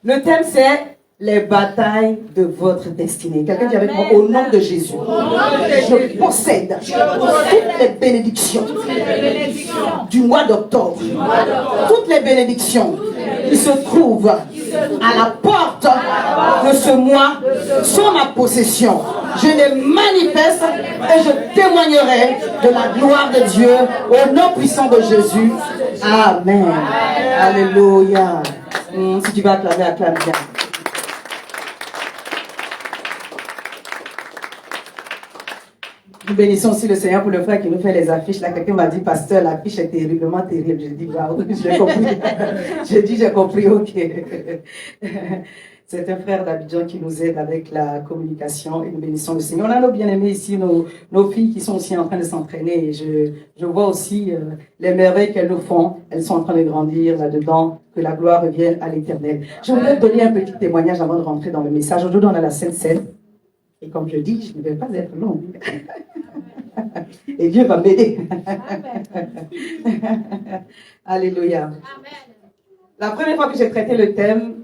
Le thème, c'est les batailles de votre destinée. Quelqu'un dit avec moi, au nom de Jésus, je possède toutes les bénédictions du mois d'octobre. Toutes les bénédictions qui se trouvent à la porte de ce mois sont ma possession. Je les manifeste et je témoignerai de la gloire de Dieu au nom puissant de Jésus. Amen. Alléluia. Si tu vas acclamer, acclame bien. Nous bénissons aussi le Seigneur pour le frère qui nous fait les affiches. Là, quelqu'un m'a dit, pasteur, l'affiche est terriblement terrible. J'ai dit, waouh, j'ai compris. J'ai compris, ok. C'est un frère d'Abidjan qui nous aide avec la communication et nous bénissons le Seigneur. On a nos bien-aimés ici, nos filles qui sont aussi en train de s'entraîner. Et je vois aussi les merveilles qu'elles nous font. Elles sont en train de grandir là-dedans. Que la gloire revienne à l'Éternel. J'aimerais donner un petit témoignage avant de rentrer dans le message. Aujourd'hui, on a la Sainte Seine. Et comme je dis, je ne vais pas être longue. Et Dieu va m'aider. Alléluia. Amen. La première fois que j'ai traité le thème,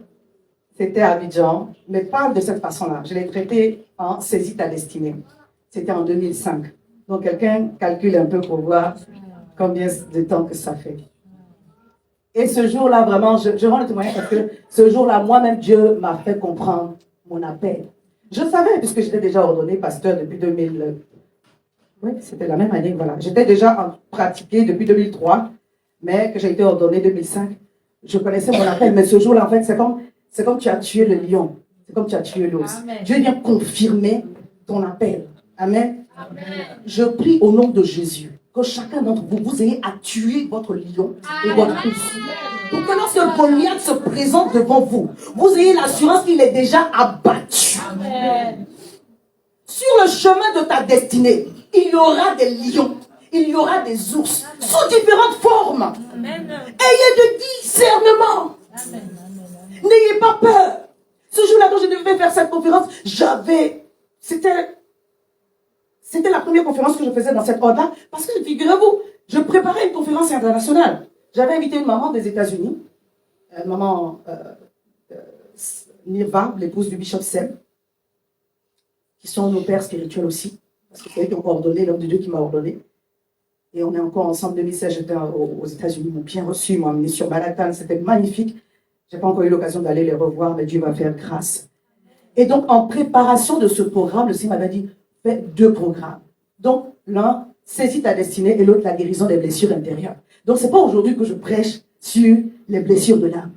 c'était à Abidjan, mais pas de cette façon-là. Je l'ai traité en saisis ta destinée. C'était en 2005. Donc quelqu'un calcule un peu pour voir combien de temps que ça fait. Et ce jour-là, vraiment, je rends le témoignage parce que ce jour-là, moi-même, Dieu m'a fait comprendre mon appel. Je savais, puisque j'étais déjà ordonné pasteur depuis 2000. Oui, c'était la même année, voilà. J'étais déjà pratiqué depuis 2003, mais que j'ai été ordonné 2005. Je connaissais mon appel, mais ce jour-là, en fait, c'est comme tu as tué le lion. C'est comme tu as tué l'ours. Dieu vient confirmer ton appel. Amen. Amen. Je prie au nom de Jésus que chacun d'entre vous, vous ayez à tuer votre lion et votre ours. Pour que lorsque Goliath se présente devant vous, vous ayez l'assurance qu'il est déjà abattu. Amen. Sur le chemin de ta destinée, il y aura des lions, il y aura des ours, sous différentes formes. Amen. Ayez de discernement. Amen. N'ayez pas peur. Ce jour-là, quand je devais faire cette conférence, c'était la première conférence que je faisais dans cette ordre-là, parce que, figurez-vous, je préparais une conférence internationale. J'avais invité une maman des États-Unis, maman Nirva, l'épouse du bishop Sem, qui sont nos pères spirituels aussi, parce que c'est eux qui ont ordonné, l'homme de Dieu qui m'a ordonné. Et on est encore ensemble. 2016, j'étais aux États-Unis, ils m'ont bien reçu, ils m'ont amené sur Manhattan, c'était magnifique. Je n'ai pas encore eu l'occasion d'aller les revoir, mais Dieu va faire grâce. Et donc, en préparation de ce programme, le Seigneur m'avait dit, fais 2 programmes. Donc, l'un, saisis ta destinée, et l'autre, la guérison des blessures intérieures. Donc, ce n'est pas aujourd'hui que je prêche sur les blessures de l'âme,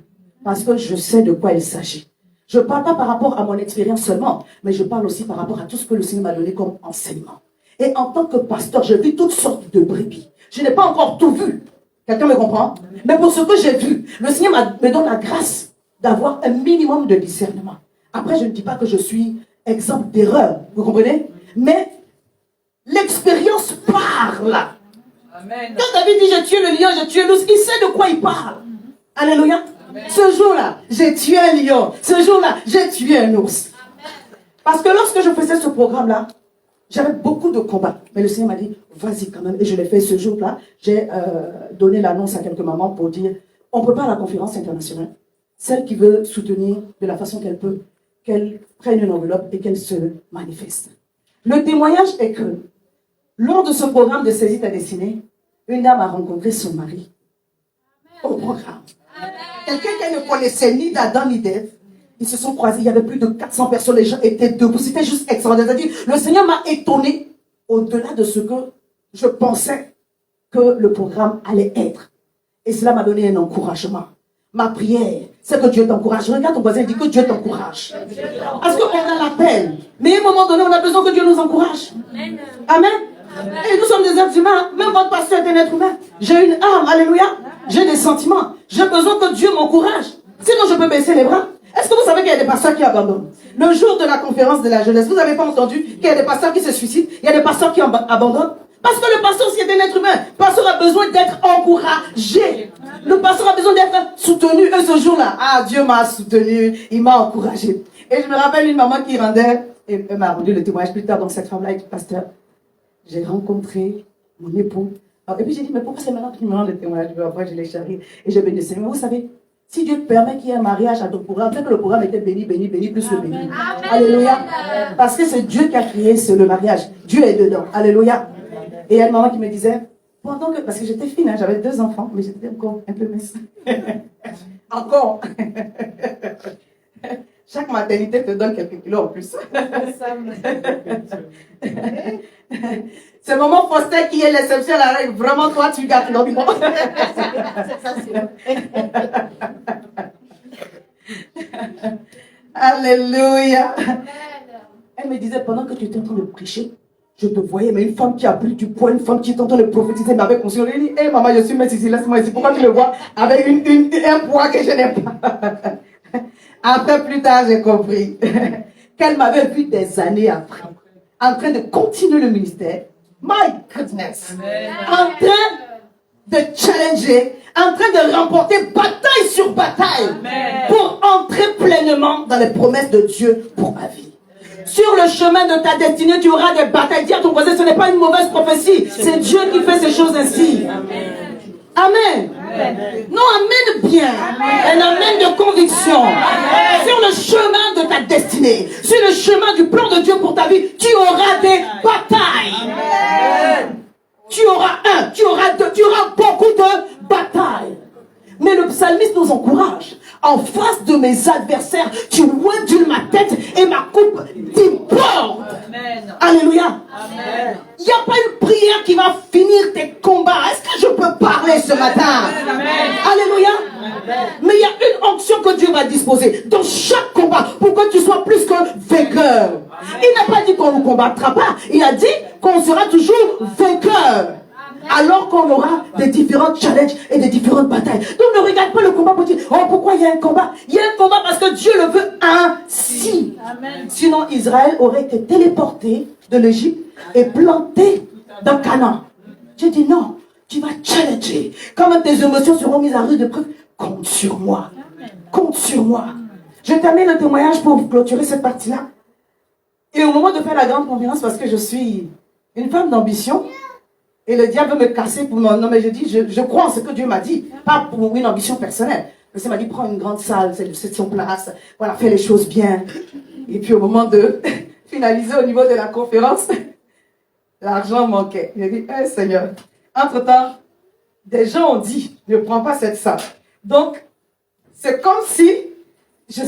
parce que je sais de quoi il s'agit. Je ne parle pas par rapport à mon expérience seulement, mais je parle aussi par rapport à tout ce que le Seigneur m'a donné comme enseignement. Et en tant que pasteur, je vis toutes sortes de brebis. Je n'ai pas encore tout vu. Quelqu'un me comprend? Mais pour ce que j'ai vu, le Seigneur me donne la grâce d'avoir un minimum de discernement. Après, je ne dis pas que je suis exemple d'erreur, vous comprenez? Mais l'expérience parle. Amen. Quand David dit j'ai tué le lion, j'ai tué l'ours, il sait de quoi il parle. Alléluia. Amen. Ce jour-là, j'ai tué un lion. Ce jour-là, j'ai tué un ours. Amen. Parce que lorsque je faisais ce programme-là, j'avais beaucoup de combats. Mais le Seigneur m'a dit, vas-y quand même. Et je l'ai fait ce jour-là. J'ai donné l'annonce à quelques mamans pour dire, on prépare la conférence internationale. Celle qui veut soutenir de la façon qu'elle peut, qu'elle prenne une enveloppe et qu'elle se manifeste. Le témoignage est que, lors de ce programme de Saisis ta destinée, une dame a rencontré son mari au programme. Quelqu'un qu'elle ne connaissait ni d'Adam ni d'Ève. Ils se sont croisés, il y avait plus de 400 personnes, les gens étaient debout. C'était juste extraordinaire. C'est-à-dire, le Seigneur m'a étonné au-delà de ce que je pensais que le programme allait être. Et cela m'a donné un encouragement. Ma prière, c'est que Dieu t'encourage. Regarde ton voisin et dis que Dieu t'encourage. Parce qu'on a l'appel. Mais à un moment donné, on a besoin que Dieu nous encourage. Amen. Amen. Et nous sommes des êtres humains. Même votre pasteur est un être humain. J'ai une âme. Alléluia. J'ai des sentiments. J'ai besoin que Dieu m'encourage. Sinon, je peux baisser les bras. Est-ce que vous savez qu'il y a des pasteurs qui abandonnent? Le jour de la conférence de la jeunesse, vous n'avez pas entendu qu'il y a des pasteurs qui se suicident? Il y a des pasteurs qui abandonnent? Parce que le pasteur aussi est un être humain. Le pasteur a besoin d'être encouragé. Le pasteur a besoin d'être soutenu. Et ce jour-là, Dieu m'a soutenu, il m'a encouragé. Et je me rappelle une maman qui rendait, et elle m'a rendu le témoignage plus tard, donc cette femme-là est pasteur. J'ai rencontré mon époux. Et puis j'ai dit, mais pourquoi c'est maintenant qu'il me rend le témoignage? Après, je l'ai charrié. Et je me dis, mais vous savez, Si Dieu permet qu'il y ait un mariage à ton programme, c'est que le programme était béni, béni, béni, plus le béni. Alléluia. Parce que c'est Dieu qui a créé le mariage. Dieu est dedans. Alléluia. Et il y a une maman qui me disait, pendant que, parce que j'étais fine, hein, j'avais 2 enfants, mais j'étais encore un peu mince. Encore. Chaque maternité te donne quelques kilos en plus. C'est maman Foster qui est l'exception à la règle. Vraiment, toi, tu gâtes l'autre. Alléluia. Elle me disait, pendant que tu étais en train de prêcher, je te voyais, mais une femme qui a pris du poids, une femme qui est en train de prophétiser, m'avait conscience. Elle dit, hé maman, je suis mince ici, laisse-moi ici. Pourquoi tu me vois avec un poids que je n'ai pas? Après, plus tard, j'ai compris qu'elle m'avait vu des années après, en train de continuer le ministère. My goodness. En train de challenger, en train de remporter bataille sur bataille pour entrer pleinement dans les promesses de Dieu pour ma vie. Sur le chemin de ta destinée, tu auras des batailles. Dis à ton voisin, ce n'est pas une mauvaise prophétie. C'est Dieu qui fait ces choses ainsi. Amen. Non, amen bien. Un amen de conviction. Sur le chemin de ta destinée, sur le chemin du plan de Dieu pour ta vie, tu auras des batailles. Tu auras tu auras beaucoup de batailles. Mais le psalmiste nous encourage. En face de mes adversaires, tu ondules ma tête et ma coupe déborde. Alléluia. Il n'y a pas une prière qui va finir tes combats. Est-ce que je peux parler ce matin? Alléluia. Mais il y a une onction que Dieu va disposer dans chaque combat pour que tu sois plus que vainqueur. Il n'a pas dit qu'on ne combattra pas. Il a dit qu'on sera toujours vainqueur. Alors qu'on aura des différents challenges et des différentes batailles. Donc ne regarde pas le combat pour dire, oh pourquoi il y a un combat? Il y a un combat parce que Dieu le veut ainsi. Amen. Sinon Israël aurait été téléporté de l'Égypte et planté dans Canaan. J'ai dit non, tu vas challenger. Quand tes émotions seront mises à rude épreuve, compte sur moi. Compte sur moi. Je termine le témoignage pour clôturer cette partie-là. Et au moment de faire la grande conférence, parce que je suis une femme d'ambition, et le diable veut me casser pour mon nom, mais je dis, je crois en ce que Dieu m'a dit, pas pour une ambition personnelle. Parce qu'il m'a dit, prends une grande salle, c'est son place, voilà, fais les choses bien. Et puis au moment de finaliser au niveau de la conférence, l'argent manquait. J'ai dit, Seigneur, entre-temps, des gens ont dit, ne prends pas cette salle. Donc, c'est comme si je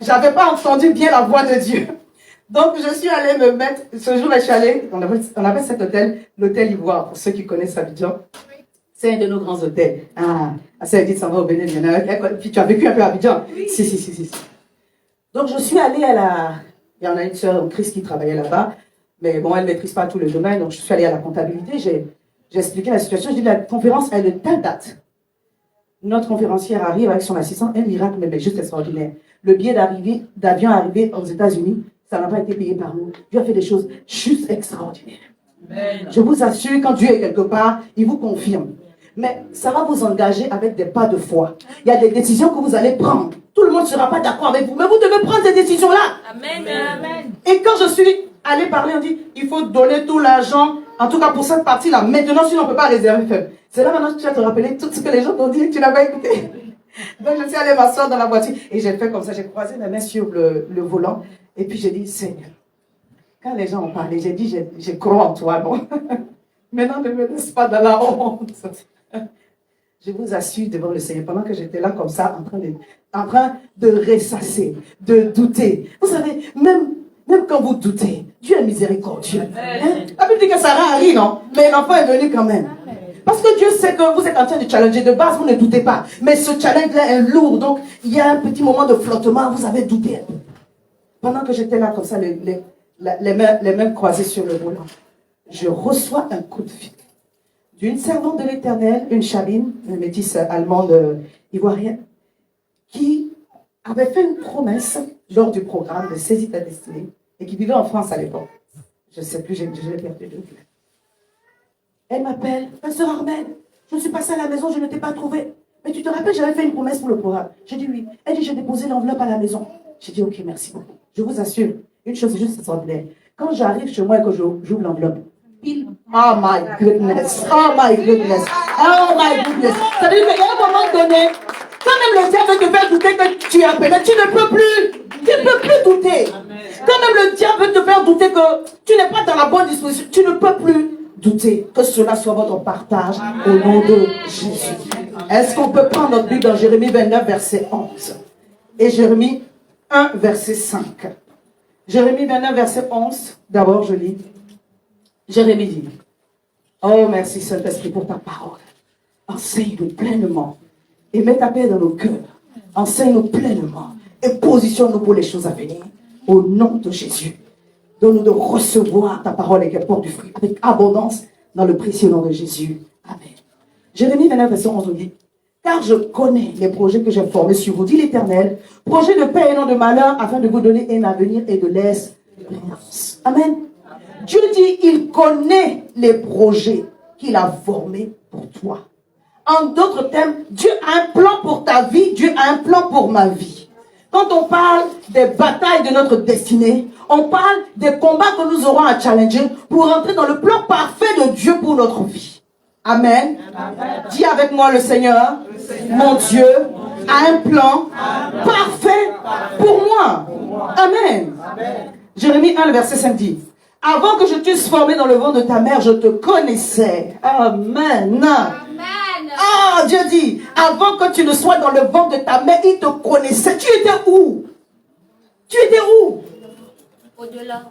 n'avais pas entendu bien la voix de Dieu. Donc, je suis allée me mettre, ce jour-là, je suis allée, on avait cet hôtel, l'hôtel Ivoire, pour ceux qui connaissent Abidjan. C'est un de nos grands hôtels. Ça dit, ça va au Bénin, puis tu as vécu un peu à Abidjan? Oui. Si. Donc, je suis allée il y en a une sœur en Christ qui travaillait là-bas, mais bon, elle ne maîtrise pas tout le domaine, donc je suis allée à la comptabilité, j'ai expliqué la situation, je dis, la conférence, elle est de telle date. Notre conférencière arrive avec son assistant, un miracle, mais juste extraordinaire. Le billet d'avion arrivé aux États-Unis, ça n'a pas été payé par nous. Dieu a fait des choses juste extraordinaires. Amen. Je vous assure, quand Dieu est quelque part, il vous confirme. Mais ça va vous engager avec des pas de foi. Il y a des décisions que vous allez prendre. Tout le monde ne sera pas d'accord avec vous, mais vous devez prendre ces décisions-là. Amen. Amen. Et quand je suis allée parler, on dit, il faut donner tout l'argent, en tout cas pour cette partie-là. Maintenant, sinon on ne peut pas réserver. C'est là maintenant que tu vas te rappeler tout ce que les gens t'ont dit et que tu n'as pas écouté. Donc je suis allée m'asseoir dans la voiture et j'ai fait comme ça, j'ai croisé mes mains sur le volant. Et puis j'ai dit, Seigneur, quand les gens ont parlé, j'ai dit, je crois en toi, bon. Maintenant, ne me laisse pas dans la honte. Je vous assure devant le Seigneur, pendant que j'étais là comme ça, en train de ressasser, de douter. Vous savez, même quand vous doutez, Dieu est miséricordieux. Hein? La Bible dit que Sarah a ri, non? Mais l'enfant est venu quand même. Parce que Dieu sait que vous êtes en train de challenger. De base, vous ne doutez pas. Mais ce challenge-là est lourd. Donc, il y a un petit moment de flottement. Vous avez douté. Pendant que j'étais là comme ça, les mains croisées sur le volant, je reçois un coup de fil d'une servante de l'Éternel, une chabine, une métisse allemande ivoirienne, qui avait fait une promesse lors du programme de Saisis ta destinée et qui vivait en France à l'époque. Je ne sais plus, je l'ai perdu de vue. Elle m'appelle, ma soeur Armelle, je suis passée à la maison, je ne t'ai pas trouvée. Mais tu te rappelles, j'avais fait une promesse pour le programme. J'ai dit oui. Elle dit, j'ai déposé l'enveloppe à la maison. J'ai dit, ok, merci beaucoup. Je vous assure, une chose est juste extraordinaire. Quand j'arrive chez moi et que j'ouvre l'enveloppe, oh my goodness, oh my goodness, oh my goodness. Ça veut dire qu'il y a un moment donné Quand même le diable veut te faire douter que tu es appelé, tu ne peux plus. Tu ne peux plus douter. Quand même le diable veut te faire douter que tu n'es pas dans la bonne disposition, tu ne peux plus douter. Que cela soit votre partage au nom de Jésus. Est-ce qu'on peut prendre notre Bible dans Jérémie 29, verset 11 et Jérémie 1, verset 5. Jérémie 29, verset 11. D'abord, je lis. Jérémie dit, oh merci Saint-Esprit pour ta parole. Enseigne-nous pleinement et mets ta paix dans nos cœurs. Enseigne-nous pleinement et positionne-nous pour les choses à venir. Au nom de Jésus. Donne-nous de recevoir ta parole et qu'elle porte du fruit avec abondance dans le précieux nom de Jésus. Amen. Jérémie 29, verset 11 nous dit, car je connais les projets que j'ai formés sur vous, dit l'Éternel, projets de paix et non de malheur, afin de vous donner un avenir et de l'espérance. Amen. Dieu dit, il connaît les projets qu'il a formés pour toi. En d'autres termes, Dieu a un plan pour ta vie, Dieu a un plan pour ma vie. Quand on parle des batailles de notre destinée, on parle des combats que nous aurons à challenger pour entrer dans le plan parfait de Dieu pour notre vie. Amen. Amen. Dis avec moi le Seigneur, mon Dieu, a un plan parfait pour moi. Amen. Jérémie 1, le verset 5 dit, avant que je t'eusse formé dans le ventre de ta mère, je te connaissais. Amen. Ah, Dieu dit, avant que tu ne sois dans le ventre de ta mère, il te connaissait. Tu étais où? Tu étais où? Au-delà.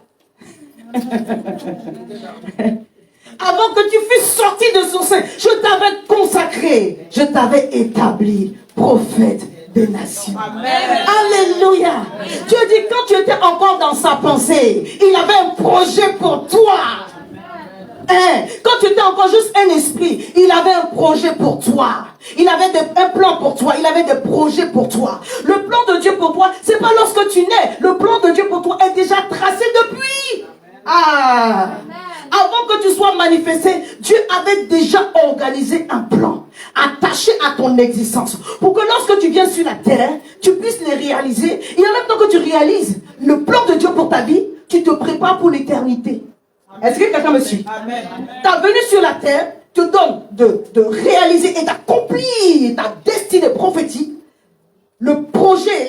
Avant que tu fusses sorti de son sein, je t'avais consacré, je t'avais établi prophète des nations. Amen. Alléluia. Dieu dit, quand tu étais encore dans sa pensée, il avait un projet pour toi. Quand tu étais encore juste un esprit, il avait un projet pour toi. Il avait un plan pour toi. Il avait des projets pour toi. Le plan de Dieu pour toi, c'est pas lorsque tu nais. Le plan de Dieu pour toi est déjà tracé depuis. Avant que tu sois manifesté, Dieu avait déjà organisé un plan attaché à ton existence pour que lorsque tu viens sur la terre, tu puisses les réaliser. Et en même temps que tu réalises le plan de Dieu pour ta vie, tu te prépares pour l'éternité. Est-ce que quelqu'un me suit? Ta venue sur la terre te donne de réaliser et d'accomplir ta destinée prophétique, les projets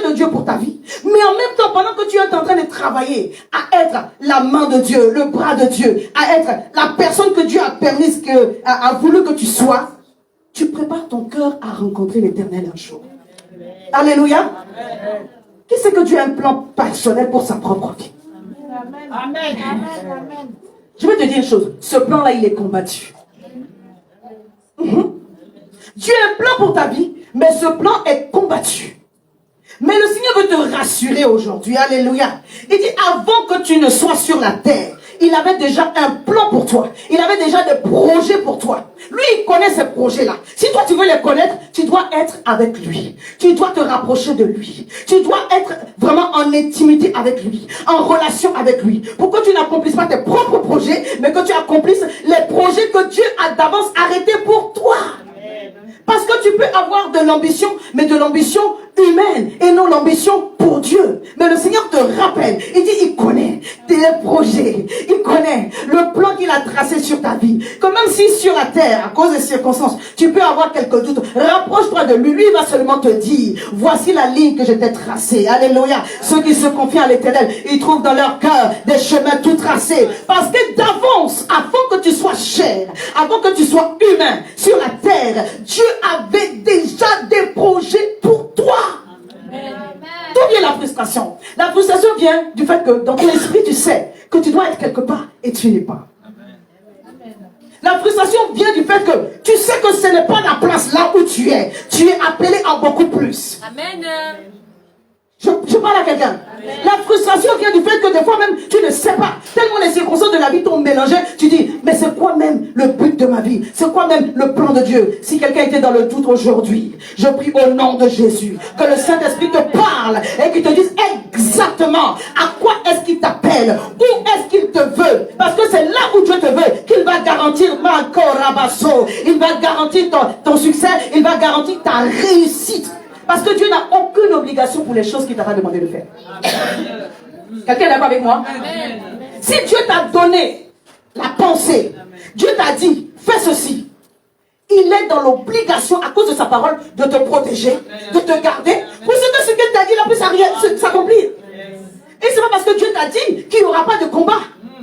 de Dieu pour ta vie. Mais en même temps, pendant que tu es en train de travailler à être la main de Dieu, le bras de Dieu, à être la personne que Dieu a permis, a voulu que tu sois, tu prépares ton cœur à rencontrer l'Éternel un jour. Alléluia. Qui c'est que Dieu a un plan personnel pour sa propre vie? Amen. Amen. Je vais te dire une chose. Ce plan-là, il est combattu. Dieu a un plan pour ta vie, mais ce plan est combattu. Mais le Seigneur veut te rassurer aujourd'hui. Alléluia. Il dit, avant que tu ne sois sur la terre, il avait déjà un plan pour toi. Il avait déjà des projets pour toi. Lui, il connaît ces projets-là. Si toi, tu veux les connaître, tu dois être avec lui. Tu dois te rapprocher de lui. Tu dois être vraiment en intimité avec lui, en relation avec lui. Pour que tu n'accomplisses pas tes propres projets, mais que tu accomplisses les projets que Dieu a d'avance arrêtés pour toi. Parce que tu peux avoir de l'ambition, mais de l'ambition humaine et non l'ambition pour Dieu. Mais le Seigneur te rappelle, il dit, il connaît tes projets, il connaît le plan qu'il a tracé sur ta vie. Que même si sur la terre, à cause des circonstances, tu peux avoir quelques doutes, rapproche-toi de lui. Lui, il va seulement te dire, voici la ligne que je t'ai tracée. Alléluia. Ceux qui se confient à l'Éternel, ils trouvent dans leur cœur des chemins tout tracés. Parce que d'avance, avant que tu sois chair, avant que tu sois humain sur la terre, Dieu avait déjà des projets pour toi. D'où vient la frustration? La frustration vient du fait que dans ton esprit, tu sais que tu dois être quelque part et tu n'es pas. La frustration vient du fait que tu sais que ce n'est pas la place là où tu es. Tu es appelé à beaucoup plus. Amen. Je parle à quelqu'un. La frustration vient du fait que des fois même, tu ne sais pas. Tellement les circonstances de la vie t'ont mélangé. Tu dis, mais c'est quoi même le but de ma vie? C'est quoi même le plan de Dieu? Si quelqu'un était dans le doute aujourd'hui, je prie au nom de Jésus que le Saint-Esprit te parle et qu'il te dise exactement à quoi est-ce qu'il t'appelle, où est-ce qu'il te veut. Parce que c'est là où Dieu te veut qu'il va garantir il va garantir ton succès, il va garantir ta réussite. Parce que Dieu n'a aucune obligation pour les choses qu'il t'a pas demandé de faire. Quelqu'un est d'accord avec moi? Amen. Si Dieu t'a donné la pensée, Dieu t'a dit, fais ceci. il est dans l'obligation, à cause de sa parole, de te protéger, de te garder, pour que ce qu'il t'a dit là puisse s'accomplir. Et c'est pas parce que Dieu t'a dit qu'il n'y aura pas de combat.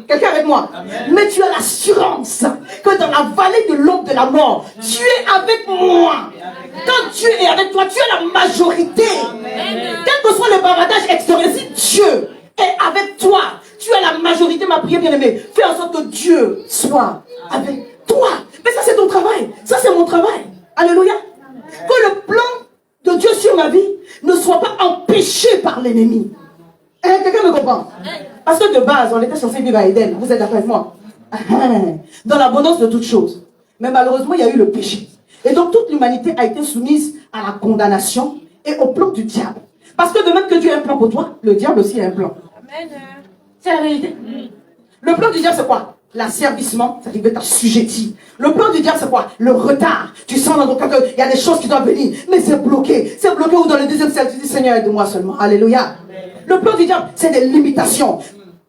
Quelqu'un avec moi? Amen. Mais tu as l'assurance que dans la vallée de l'ombre de la mort, tu es avec moi. Quand Dieu est avec toi, tu as la majorité. Amen. Quel que soit le bavardage extérieur, si Dieu est avec toi, tu as la majorité, ma prière bien-aimée. Fais en sorte que Dieu soit avec toi. Mais ça, c'est ton travail. Ça, c'est mon travail. Alléluia. Que le plan de Dieu sur ma vie ne soit pas empêché par l'ennemi. Quelqu'un me comprend? Parce que de base, on était censé vivre à Éden. Vous êtes d'accord avec moi? Dans l'abondance de toutes choses. Mais malheureusement, il y a eu le péché. Et donc, toute l'humanité a été soumise à la condamnation et au plan du diable. Parce que de même que Dieu a un plan pour toi, le diable aussi a un plan. C'est la vérité. Le plan du diable, c'est quoi? L'asservissement, c'est qu'il veut t'assujettir. Le plan du diable, c'est quoi? Le retard. Tu sens dans ton cœur qu'il y a des choses qui doivent venir, mais c'est bloqué. C'est bloqué ou dans le deuxième cercle, tu dis Seigneur, aide-moi seulement. Alléluia. Le plan du diable, c'est des limitations.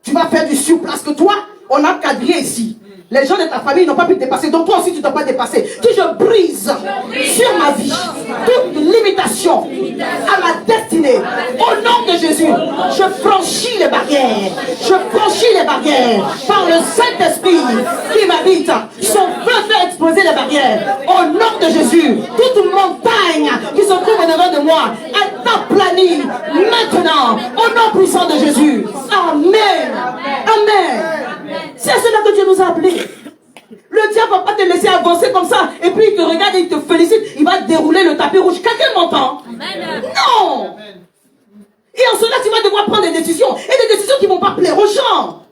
Tu vas faire du surplace que toi, on a cadré ici. Les gens de ta famille n'ont pas pu te dépasser. Donc toi aussi, tu ne dois pas dépasser. Que je brise sur ma vie toute limitation à ma destinée. Au nom de Jésus, je franchis les barrières. Je franchis les barrières par le Saint-Esprit qui m'habite. Son feu fait exploser les barrières. Au nom de Jésus, toute montagne qui se trouve au-devant de moi est aplanie maintenant. Au nom puissant de Jésus. Amen. Amen. C'est à cela que Dieu nous a appelés. Le diable ne va pas te laisser avancer comme ça et puis il te regarde et il te félicite. Il va dérouler le tapis rouge. Quelqu'un m'entend? Non. Et en cela, tu vas devoir prendre des décisions. Et des décisions qui ne vont pas plaire aux gens.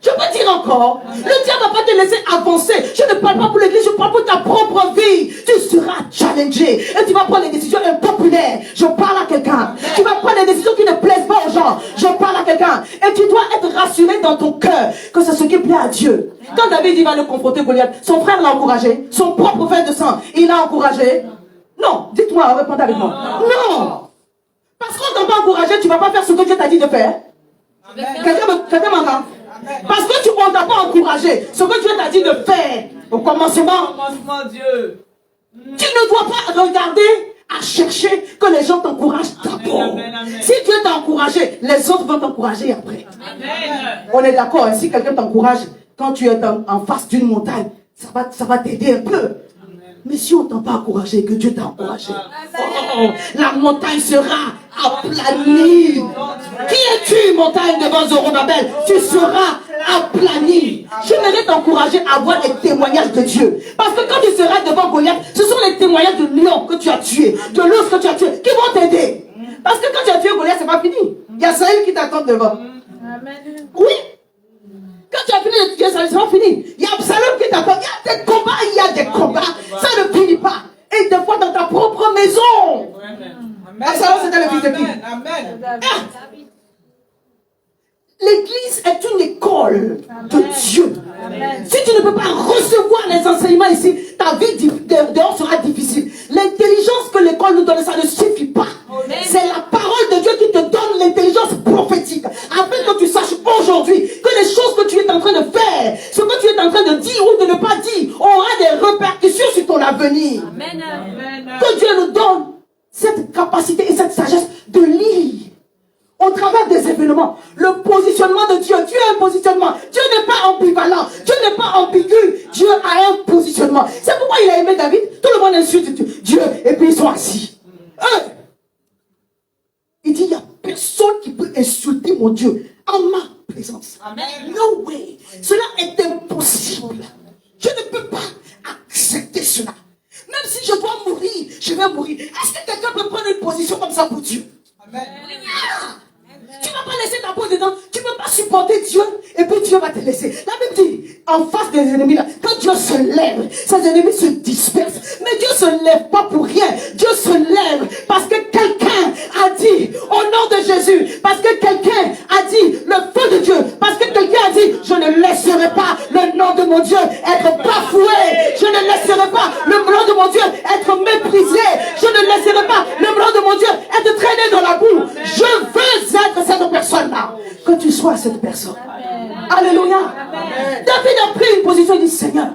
Je peux dire encore, le diable ne va pas te laisser avancer. Je ne parle pas pour l'église, je parle pour ta propre vie. Tu seras challengé et tu vas prendre des décisions impopulaires. Je parle à quelqu'un. Tu vas prendre des décisions qui ne plaisent pas aux gens. Je parle à quelqu'un. Et tu dois être rassuré dans ton cœur que c'est ce qui plaît à Dieu. Quand David il va le confronter Goliath, son frère l'a encouragé. Son propre frère de sang, il l'a encouragé. Non, dites-moi, répondez avec moi. Non. Parce qu'on ne t'a pas encouragé, tu ne vas pas faire ce que Dieu t'a dit de faire. Quelqu'un m'entend? Parce que on ne t'a pas encouragé. Ce que Dieu t'a dit de faire au commencement, Dieu. Tu ne dois pas regarder à chercher que les gens t'encouragent d'abord. Si Dieu t'a encouragé, les autres vont t'encourager après. Amen. On est d'accord, hein, si quelqu'un t'encourage, quand tu es en face d'une montagne, ça va t'aider un peu. Amen. Mais si on ne t'a pas encouragé, que Dieu t'a encouragé, la montagne sera aplanie. Qui es-tu, montagne devant Zorobabel? Tu seras aplanie. J'aimerais t'encourager à voir les témoignages de Dieu. Parce que quand tu seras devant Goliath, ce sont les témoignages de lion que tu as tué, de l'ours que tu as tué, qui vont t'aider. Parce que quand tu as tué Goliath, c'est pas fini. Il y a Saül qui t'attend devant. Oui. Quand tu as fini de tuer Saül, c'est pas fini. Il y a Absalom qui t'attend. Il y a des combats, il y a des combats. Ça ne finit pas. Et des fois dans ta propre maison. Absalom, c'était le fils de qui? Amen. L'église est une école de Dieu. Amen. Si tu ne peux pas recevoir les enseignements ici, ta vie dehors sera difficile. L'intelligence que l'école nous donne, ça ne suffit pas. C'est la parole de Dieu qui te donne l'intelligence prophétique. Afin que tu saches aujourd'hui que les choses que tu es en train de faire, ce que tu es en train de dire ou de ne pas dire, aura des répercussions sur ton avenir. Amen. Que Dieu nous donne cette capacité et cette sagesse de lire au travers des événements. Le positionnement de Dieu. Dieu a un positionnement. Dieu n'est pas ambivalent. Dieu n'est pas ambigu. Dieu a un positionnement. C'est pourquoi il a aimé David. Tout le monde insulte Dieu. Et puis ils sont assis. Il dit, il n'y a personne qui peut insulter mon Dieu en ma présence. Amen. No way. Cela est impossible. Je ne peux pas accepter cela. Même si je dois mourir, je vais mourir. Est-ce que quelqu'un peut prendre une position comme ça pour Dieu? Amen. Tu ne vas pas laisser ta peau dedans. Tu ne peux pas supporter Dieu. Et puis Dieu va te laisser. La Bible dit, en face des ennemis, là, quand Dieu se lève, ses ennemis se dispersent. Mais Dieu ne se lève pas pour rien. Dieu se lève parce que quelqu'un a dit, au nom de Jésus, parce que quelqu'un a dit, le feu de Dieu, parce que quelqu'un a dit, je ne laisserai pas le nom de mon Dieu être bafoué. Je ne laisserai pas le nom de mon Dieu être méprisé. Je ne laisserai pas le nom de mon Dieu être traîné dans la boue. Je veux être cette personne-là. Que tu sois cette personne. Amen. Alléluia. Amen. David a pris une position, il dit, Seigneur,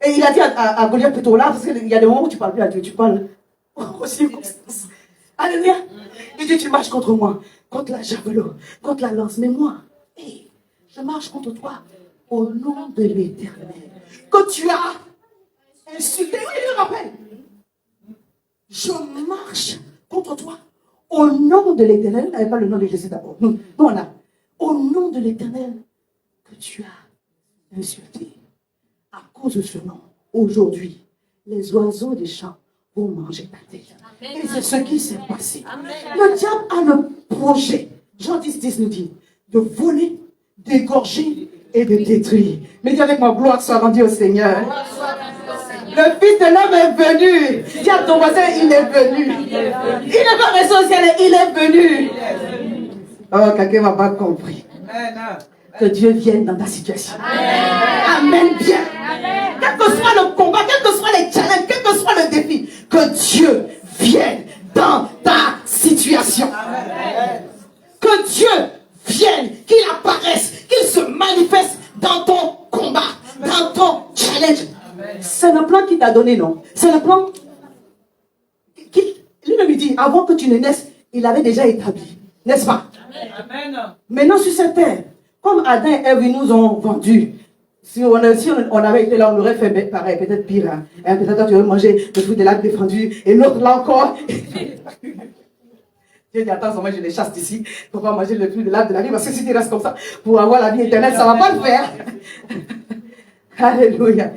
Et il a dit à Goliath plutôt là, parce qu'il y a des moments où tu parles plus à Dieu, tu parles aux circonstances. Alléluia. Il dit, tu marches contre moi, contre la javelot, contre la lance. Mais moi, hey, je marche contre toi au nom de l'Éternel. Que tu as insulté, oui, je me rappelle. Je marche contre toi au nom de l'Éternel. Vous n'avez pas le nom de Jésus d'abord. Nous, on a. Au nom de l'Éternel que tu as insulté. À cause de ce nom, aujourd'hui, les oiseaux des champs vont manger ta tête. Et c'est ce qui s'est passé. Le diable a le projet, Jean 10 nous dit, de voler, d'égorger et de détruire. Mais dis avec moi, gloire soit rendue au Seigneur. Le Fils de l'homme est venu. Dis à ton voisin, il est venu. Il n'est pas resté au ciel, il est venu. Oh, quelqu'un m'a pas compris. Que Dieu vienne dans ta situation. Amen. Bien. Quel que soit le combat, quel que soit les challenges, quel que soit le défi, que Dieu vienne dans ta situation. Que Dieu vienne, qu'il apparaisse, qu'il se manifeste dans ton combat, dans ton challenge. C'est le plan qu'il t'a donné, non? C'est le plan lui-même dit, avant que tu ne naisses, il avait déjà établi. N'est-ce pas? Amen. Maintenant sur cette terre, comme Adam et Ève nous ont vendus, si on avait été là, on aurait fait pareil, peut-être pire. Hein. Peut-être toi, tu aurais mangé le fruit de l'arbre défendu, et l'autre là encore. Dieu dit, attends, moi je les chasse d'ici, pour pas manger le fruit de l'arbre de la vie, parce que si tu restes comme ça, pour avoir la vie éternelle, ça ne va pas le faire. Alléluia.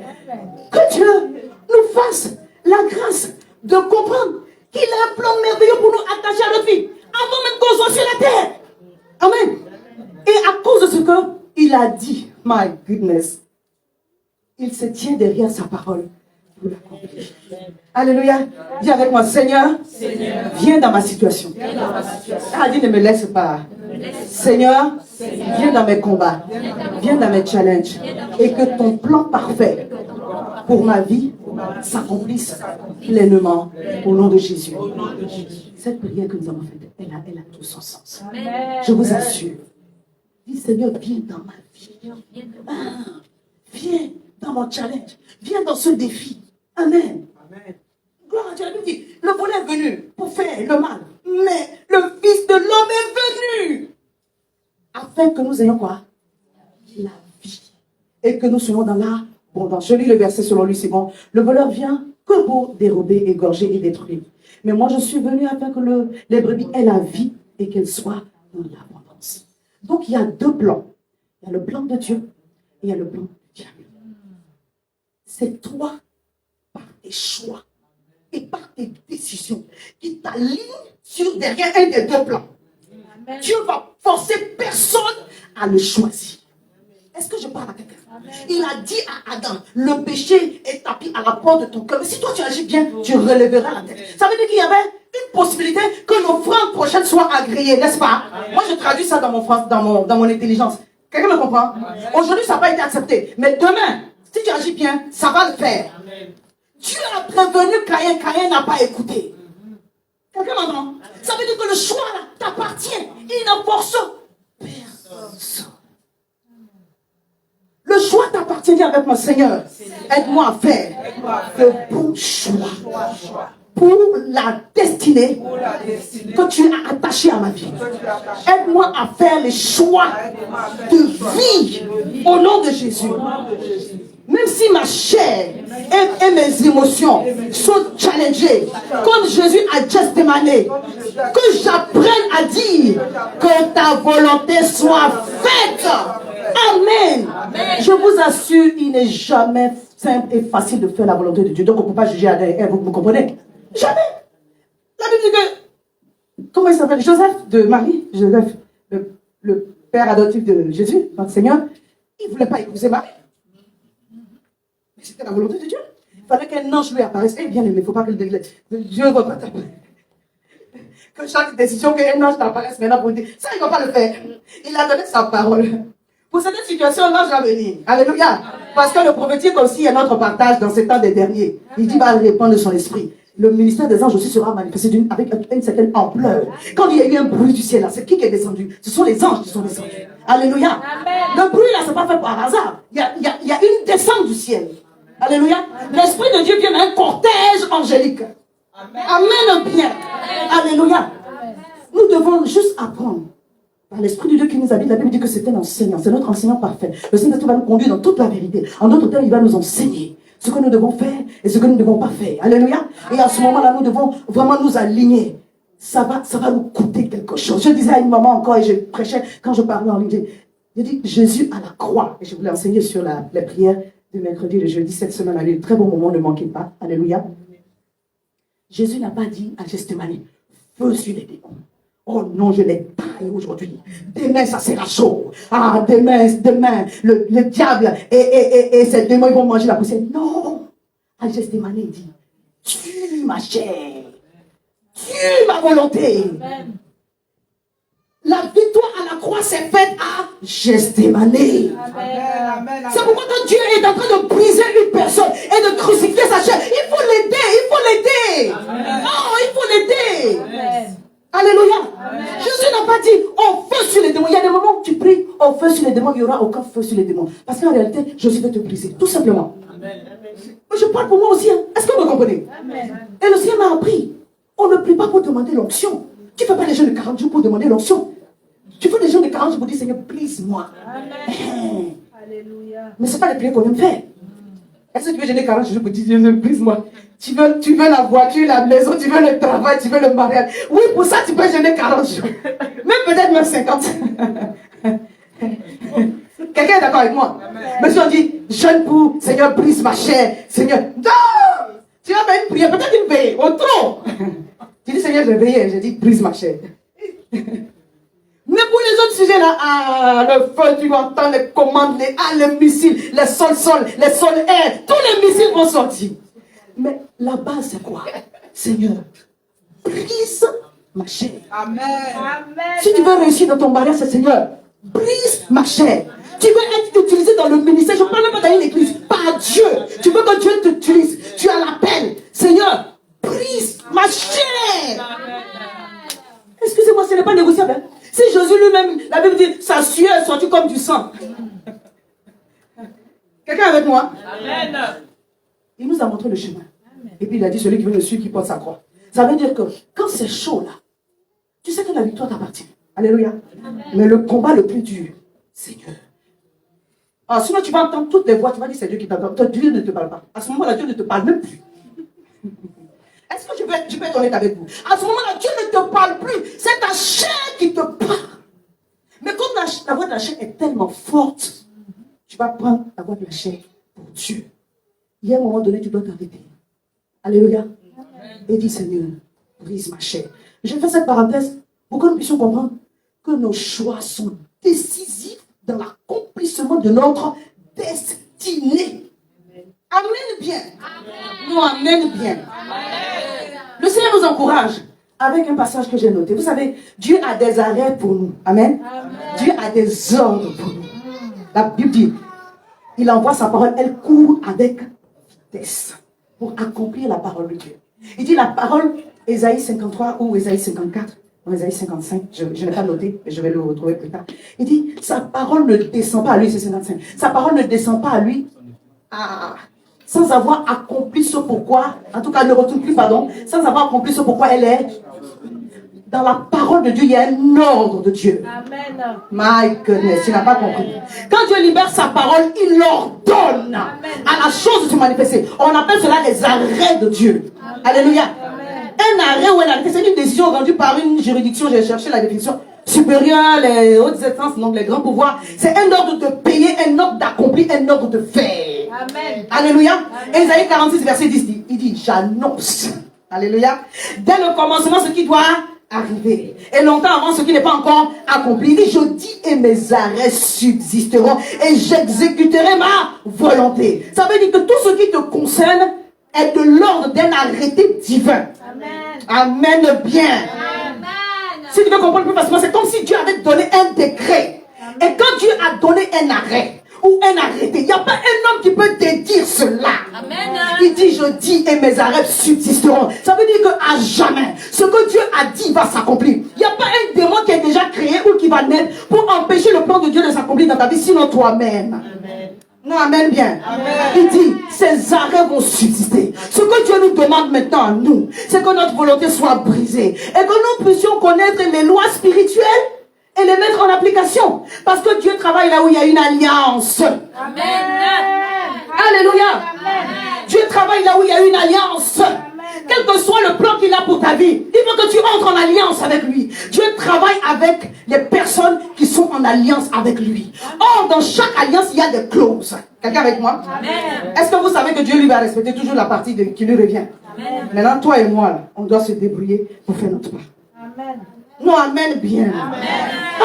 Que Dieu nous fasse la grâce de comprendre qu'il a un plan merveilleux pour nous attacher à notre vie, avant même qu'on soit sur la terre. Amen. Et à cause de ce qu'il a dit, my goodness, il se tient derrière sa parole pour l'accomplir. Alléluia. Dis avec moi, Seigneur, viens dans ma situation. Ah, dis, ne me laisse pas. Seigneur, viens dans mes combats, viens dans mes challenges, et que ton plan parfait pour ma vie s'accomplisse pleinement au nom de Jésus. Cette prière que nous avons faite, elle a tout son sens. Je vous assure. Dis, Seigneur, viens dans ma vie. Viens dans mon challenge. Viens dans ce défi. Amen. Gloire à Dieu. La Bible dit, le volet est venu pour faire le mal. Mais le Fils de l'homme est venu afin que nous ayons quoi? La vie. Et que nous soyons dans l'abondance. Je lis le verset selon lui, c'est bon. Le voleur vient que pour dérober, égorger et détruire. Mais moi, je suis venu afin que les brebis aient la vie et qu'elles soient dans l'abondance. Donc, il y a deux plans. Il y a le plan de Dieu et il y a le plan du diable. C'est toi, par tes choix et par tes décisions, qui t'alignent derrière un des deux plans. Amen. Dieu va forcer personne à le choisir. Est-ce que je parle à quelqu'un? Il a dit à Adam, le péché est tapis à la porte de ton cœur. Mais si toi tu agis bien, tu relèveras la tête. Ça veut dire qu'il y avait une possibilité que nos offrandes prochaines soient agréées, n'est-ce pas? Moi je traduis ça dans mon intelligence. Quelqu'un me comprend? Aujourd'hui ça n'a pas été accepté. Mais demain, si tu agis bien, ça va le faire. Amen. Dieu a prévenu Caïn, Caïn n'a pas écouté. Quelqu'un m'entend? Ça veut dire que le choix là t'appartient. Il ne force personne. Le choix t'appartient avec mon Seigneur. Aide-moi à faire le bon choix pour la destinée que tu as attachée à ma vie. Aide-moi à faire les choix de vie au nom de Jésus. Même si ma chair et mes émotions sont challengées, comme Jésus a just demandé, que j'apprenne à dire que ta volonté soit faite. Amen. Je vous assure, il n'est jamais simple et facile de faire la volonté de Dieu. Donc on ne peut pas juger Adam et Ève, vous comprenez? Jamais. La Bible dit que, comment il s'appelle? Joseph de Marie, Joseph, le père adoptif de Jésus, notre Seigneur, il ne voulait pas épouser Marie. Mais c'était la volonté de Dieu. Il fallait qu'un ange lui apparaisse. Eh bien aimé, il ne faut pas que Dieu ne va pas t'apparaître. Que chaque décision, qu'un ange t'apparaisse maintenant pour dire, ça il ne va pas le faire. Il a donné sa parole. Pour cette situation, l'ange va venir. Alléluia. Parce que le prophétique aussi est notre partage dans ces temps des derniers. Il dit, va répandre son esprit. Le ministère des anges aussi sera manifesté avec une certaine ampleur. Quand il y a eu un bruit du ciel là, c'est qui est descendu? Ce sont les anges qui sont descendus. Alléluia. Amen. Le bruit là, c'est pas fait par hasard. Il y a une descente du ciel. Alléluia. L'Esprit de Dieu vient d'un cortège angélique. Amen bien. Alléluia. Nous devons juste apprendre. Par l'Esprit de Dieu qui nous habite, la Bible dit que c'est un enseignant, c'est notre enseignant parfait. Le Saint-Esprit va nous conduire dans toute la vérité. En d'autres termes, il va nous enseigner ce que nous devons faire et ce que nous ne devons pas faire. Alléluia. Et à ce moment-là, nous devons vraiment nous aligner. Ça va nous coûter quelque chose. Je disais à une maman encore, et je prêchais, quand je parlais en ligne, j'ai dit Jésus à la croix. Et je voulais enseigner sur les prières du mercredi et le jeudi cette semaine. Allez, très bon moment, ne manquez pas. Alléluia. Jésus n'a pas dit à Gethsémani, feu sur les démons. Oh non, je l'ai taillé aujourd'hui. Demain, ça sera chaud. Ah, demain, le diable et ses démons, ils vont manger la poussière. Non. À Gethsémani, il dit, tue ma chair. Tue ma volonté. Amen. La victoire à la croix s'est faite à Gethsémani. C'est pourquoi quand Dieu est en train de briser une personne et de crucifier sa chair, il faut l'aider. Oh, il faut l'aider. Alléluia. Amen. Jésus n'a pas dit, on feu sur les démons. Il y a des moments où tu pries, on feu sur les démons, il n'y aura aucun feu sur les démons. Parce qu'en réalité, Jésus veut te briser, tout simplement. Amen. Mais je parle pour moi aussi. Hein. Est-ce que vous me comprenez? Amen. Et le Seigneur m'a appris. On ne prie pas pour demander l'onction. Tu ne fais pas les jeûnes de 40 jours pour demander l'onction. Tu fais des jeûnes de 40 jours pour dire, Seigneur, brise-moi. Alléluia. Mais ce n'est pas les prières qu'on aime faire. Est-ce que tu veux jeûner 40 jours pour dire, Seigneur, brise-moi? Tu veux la voiture, la maison, tu veux le travail, tu veux le mariage. Oui, pour ça, tu peux jeûner 40 jours. Même peut-être même 50. Quelqu'un est d'accord avec moi? Mais si on dit, jeûne pour, Seigneur, brise ma chair. Seigneur, non! Tu vas faire une prière, peut-être une veillée, au trop. Tu dis, Seigneur, je veille, je dis, brise ma chair. Mais pour les autres sujets là, le feu, tu dois entendre les commandes, les missiles, les sols, les sols-air, tous les missiles vont sortir. Mais la base, c'est quoi? Seigneur, brise ma chair. Amen. Si tu veux réussir dans ton mariage, c'est Seigneur, brise ma chair. Tu veux être utilisé dans le ministère, je ne parle même pas dans une église, par Dieu. Tu veux que Dieu t'utilise, tu as l'appel. Seigneur, brise ma chair. Excusez-moi, ce n'est pas négociable. Hein? Si Jésus lui-même, la Bible dit, sa sueur est sortie comme du sang. Quelqu'un avec moi? Amen. Il nous a montré le chemin. Amen. Et puis il a dit, celui qui veut le suivre, qui porte sa croix. Ça veut dire que quand c'est chaud là, tu sais que la victoire t'appartient. Alléluia. Amen. Mais le combat le plus dur, Seigneur. Ah, sinon tu vas entendre toutes les voix, tu vas dire c'est Dieu qui t'entend. Dieu ne te parle pas. À ce moment-là, Dieu ne te parle même plus. Est-ce que je peux être honnête avec vous? À ce moment-là, Dieu ne te parle plus. C'est ta chair qui te parle. Mais comme la voix de la chair est tellement forte, tu vas prendre la voix de la chair pour Dieu. Il y a un moment donné, tu dois t'arrêter. Alléluia. Amen. Et dis, Seigneur, brise ma chair. Je fais cette parenthèse pour que nous puissions comprendre que nos choix sont décisifs dans l'accomplissement de notre destinée. Amen bien. Amen. Non, amen bien. Amen. Le Seigneur nous encourage avec un passage que j'ai noté. Vous savez, Dieu a des arrêts pour nous. Amen. Amen. Dieu a des ordres pour nous. La Bible dit, il envoie sa parole, elle court avec vitesse pour accomplir la parole de Dieu. Il dit la parole, Ésaïe 53 ou Ésaïe 54, ou Ésaïe 55, je n'ai pas noté, mais je vais le retrouver plus tard. Il dit, sa parole ne descend pas à lui, c'est 55. Sa parole ne descend pas à lui sans avoir accompli ce pourquoi, en tout cas ne retourne plus, pardon, sans avoir accompli ce pourquoi elle est. Dans la parole de Dieu, il y a un ordre de Dieu. Amen. My goodness, tu n'as pas compris. Quand Dieu libère sa parole, il ordonne à la chose de se manifester. On appelle cela les arrêts de Dieu. Amen. Alléluia. Amen. Un arrêt ou un arrêt, c'est une décision rendue par une juridiction, j'ai cherché la définition supérieure, les hautes instances, donc les grands pouvoirs. C'est un ordre de payer, un ordre d'accomplir, un ordre de faire. Amen. Alléluia. Ésaïe 46, verset 10, il dit, j'annonce. Alléluia. Dès le commencement, ce qui doit arriver. Et longtemps avant ce qui n'est pas encore accompli. Il dit, je dis et mes arrêts subsisteront et j'exécuterai ma volonté. Ça veut dire que tout ce qui te concerne est de l'ordre d'un arrêté divin. Amen. Amen bien. Amen. Si tu veux comprendre plus facilement, c'est comme si Dieu avait donné un décret. Amen. Et quand Dieu a donné un arrêt ou un arrêté, il n'y a pas un homme qui peut te dire cela. Amen. Il dit, je dis et mes arrêts subsisteront. Ça veut dire qu'à jamais, ce que Dieu a dit va s'accomplir. Il n'y a pas un démon qui est déjà créé ou qui va naître pour empêcher le plan de Dieu de s'accomplir dans ta vie, sinon toi-même. Amen. Non, amen bien. Amen. Il dit, ces arrêts vont subsister. Ce que Dieu nous demande maintenant à nous, c'est que notre volonté soit brisée et que nous puissions connaître les lois spirituelles et les mettre en application. Parce que Dieu travaille là où il y a une alliance. Amen. Alléluia. Amen. Dieu travaille là où il y a une alliance. Quel que soit le plan qu'il a pour ta vie, il veut que tu entres en alliance avec lui. Dieu travaille avec les personnes qui sont en alliance avec lui. Or, dans chaque alliance, il y a des clauses. Quelqu'un avec moi? Amen. Est-ce que vous savez que Dieu lui va respecter toujours la partie qui lui revient? Amen. Maintenant, toi et moi, là, on doit se débrouiller pour faire notre part. Amen. Non, amen bien. Amen.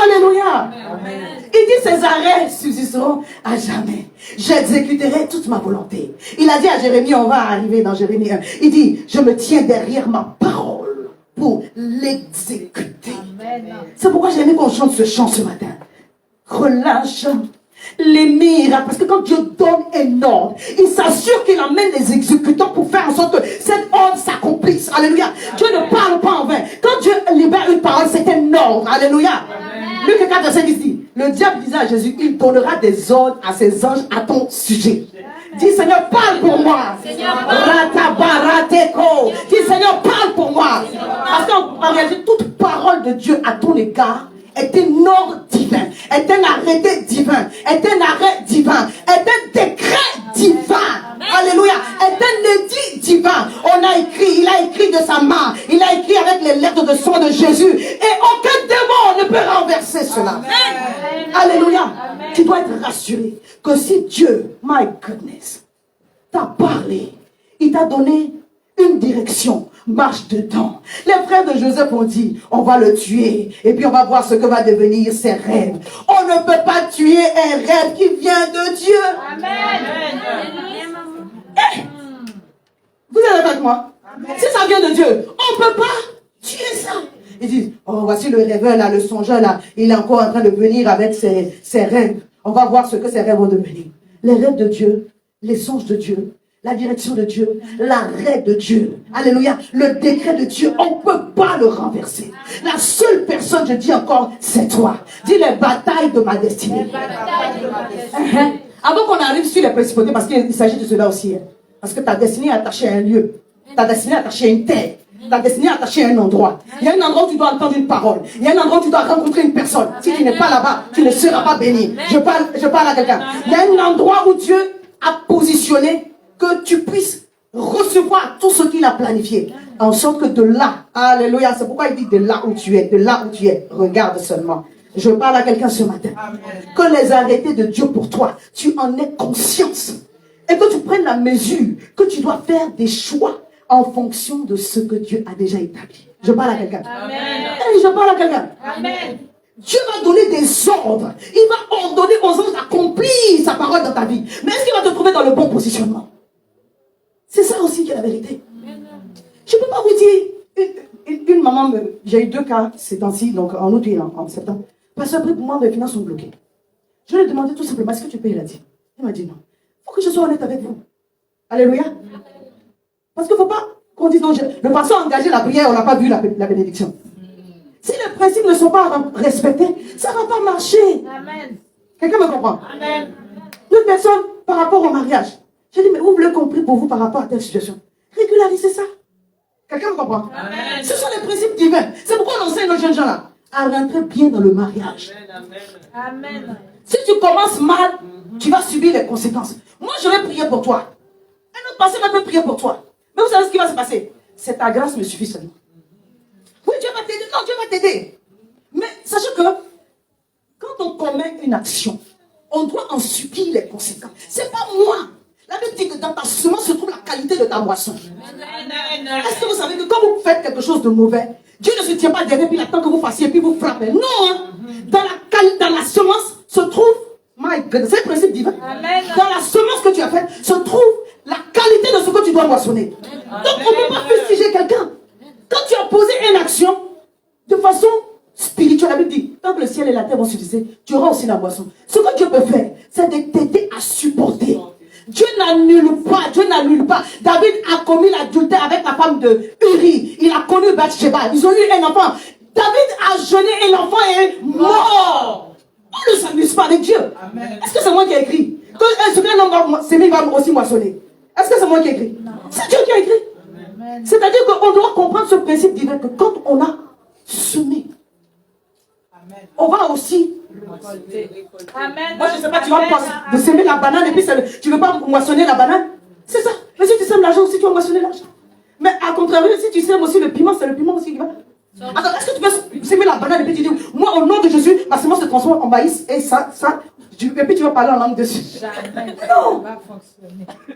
Alléluia. Amen. Il dit, ces arrêts subsisteront à jamais. J'exécuterai toute ma volonté. Il a dit à Jérémie, on va arriver dans Jérémie 1. Il dit, je me tiens derrière ma parole pour l'exécuter. C'est pourquoi j'ai aimé qu'on chante ce chant ce matin. Relâche les miracles. Parce que quand Dieu donne un ordre, il s'assure qu'il emmène les exécutants pour faire en sorte que cet ordre s'accomplisse. Alléluia. Dieu ne parle pas en vain. Quand Dieu libère une parole, c'est un ordre. Alléluia. Luc 4, verset 10 dit, le diable disait à Jésus, il donnera des ordres à ses anges à ton sujet. Dis Seigneur, parle pour moi. Ratabarateko. Dis Seigneur, parle pour moi. Parce qu'en réalité, toute parole de Dieu à ton égard est un ordre divin, est un arrêté divin, est un arrêt divin, est un décret divin. Alléluia. Est un édit divin. On a écrit, il a écrit de sa main, il a écrit avec les lettres de sang de Jésus. Et aucun démon ne peut renverser cela. Alléluia. Amen. Tu dois être rassuré que si Dieu, my goodness, t'a parlé, il t'a donné une direction, marche dedans. Les frères de Joseph ont dit, on va le tuer et puis on va voir ce que va devenir ses rêves. On ne peut pas tuer un rêve qui vient de Dieu. Amen. Vous êtes avec moi? Amen. Si ça vient de Dieu, on ne peut pas tuer ça. Ils disent, oh voici le rêveur là, le songeur là, il est encore en train de venir avec ses rêves. On va voir ce que ses rêves vont devenir. Les rêves de Dieu, les songes de Dieu, la direction de Dieu, l'arrêt de Dieu, alléluia, le décret de Dieu, on ne peut pas le renverser. La seule personne, je dis encore, c'est toi. Dis les batailles de ma destinée. Avant qu'on arrive sur les principautés, parce qu'il s'agit de cela aussi. Parce que ta destinée est attachée à un lieu. Ta destinée est attachée à une terre. Ta destinée est attachée à un endroit. Il y a un endroit où tu dois entendre une parole. Il y a un endroit où tu dois rencontrer une personne. Si tu n'es pas là-bas, tu ne seras pas béni. Je parle à quelqu'un. Il y a un endroit où Dieu a positionné que tu puisses recevoir tout ce qu'il a planifié. En sorte que de là, alléluia, c'est pourquoi il dit de là où tu es, regarde seulement. Je parle à quelqu'un ce matin. Amen. Que les arrêtés de Dieu pour toi, tu en aies conscience. Et que tu prennes la mesure que tu dois faire des choix en fonction de ce que Dieu a déjà établi. Je parle à quelqu'un. Hey, je parle à quelqu'un. Amen. Dieu va donner des ordres. Il va ordonner aux anges d'accomplir sa parole dans ta vie. Mais est-ce qu'il va te trouver dans le bon positionnement? C'est ça aussi qui est la vérité. Je ne peux pas vous dire, une maman, j'ai eu 2 cas ces temps-ci, donc en août et en septembre. Parce que pour moi, mes finances sont bloquées. Je lui ai demandé tout simplement, est-ce que tu payes la dîme? Il m'a dit non. Il faut que je sois honnête avec vous. Alléluia. Parce qu'il ne faut pas qu'on dise non, le pasteur a engagé la prière, on n'a pas vu la bénédiction. Si les principes ne sont pas respectés, ça ne va pas marcher. Amen. Quelqu'un me comprend? Amen. Une personne par rapport au mariage. J'ai dit, mais vous voulez qu'on prie pour vous par rapport à telle situation? Régularisez ça. Quelqu'un me comprend? Amen. Ce sont les principes divins. C'est pourquoi on enseigne aux jeunes gens là à rentrer bien dans le mariage. Amen. Si tu commences mal, tu vas subir les conséquences. Moi, je vais prier pour toi. Un autre pasteur va prier pour toi. Mais vous savez ce qui va se passer? C'est ta grâce me suffit seulement. Oui, Dieu va t'aider. Non, Dieu va t'aider. Mais sachez que quand on commet une action, on doit en subir les conséquences. C'est pas moi. La Bible dit que dans ta semence se trouve la qualité de ta moisson. Est-ce que vous savez que quand vous faites quelque chose de mauvais, Dieu ne se tient pas derrière puis il attend que vous fassiez puis vous frappez. Non, hein? Dans la semence se trouve, my God, c'est le principe divin. Amen. Dans la semence que tu as faite se trouve la qualité de ce que tu dois moissonner. Donc on ne peut pas fustiger quelqu'un. Quand tu as posé une action de façon spirituelle, la Bible dit, tant que le ciel et la terre vont suffiser, tu auras aussi la moisson. Ce que Dieu peut faire, c'est de t'aider à supporter. Dieu n'annule pas. David a commis l'adultère avec la femme de Uri. Il a connu Bathsheba. Ils ont eu un enfant. David a jeûné et l'enfant est mort. On ne s'amuse pas avec Dieu. Est-ce que c'est moi qui ai écrit que ce qu'un homme va s'aimer va aussi moissonner? Est-ce que c'est moi qui ai écrit? C'est Dieu qui a écrit. C'est-à-dire qu'on doit comprendre ce principe divin que quand on a semé, on va aussi. Amen. Moi, je ne sais pas, tu vas pas de semer la banane et puis tu ne veux pas moissonner la banane. C'est ça. Mais si tu sèmes l'argent aussi, tu vas moissonner l'argent. Mais à contrario, si tu sèmes aussi le piment, c'est le piment aussi qui va. Attends, est-ce que tu peux semer la banane et puis tu dis, moi, au nom de Jésus, ma semence se transforme en maïs et ça, et puis tu vas parler en langue dessus. Non.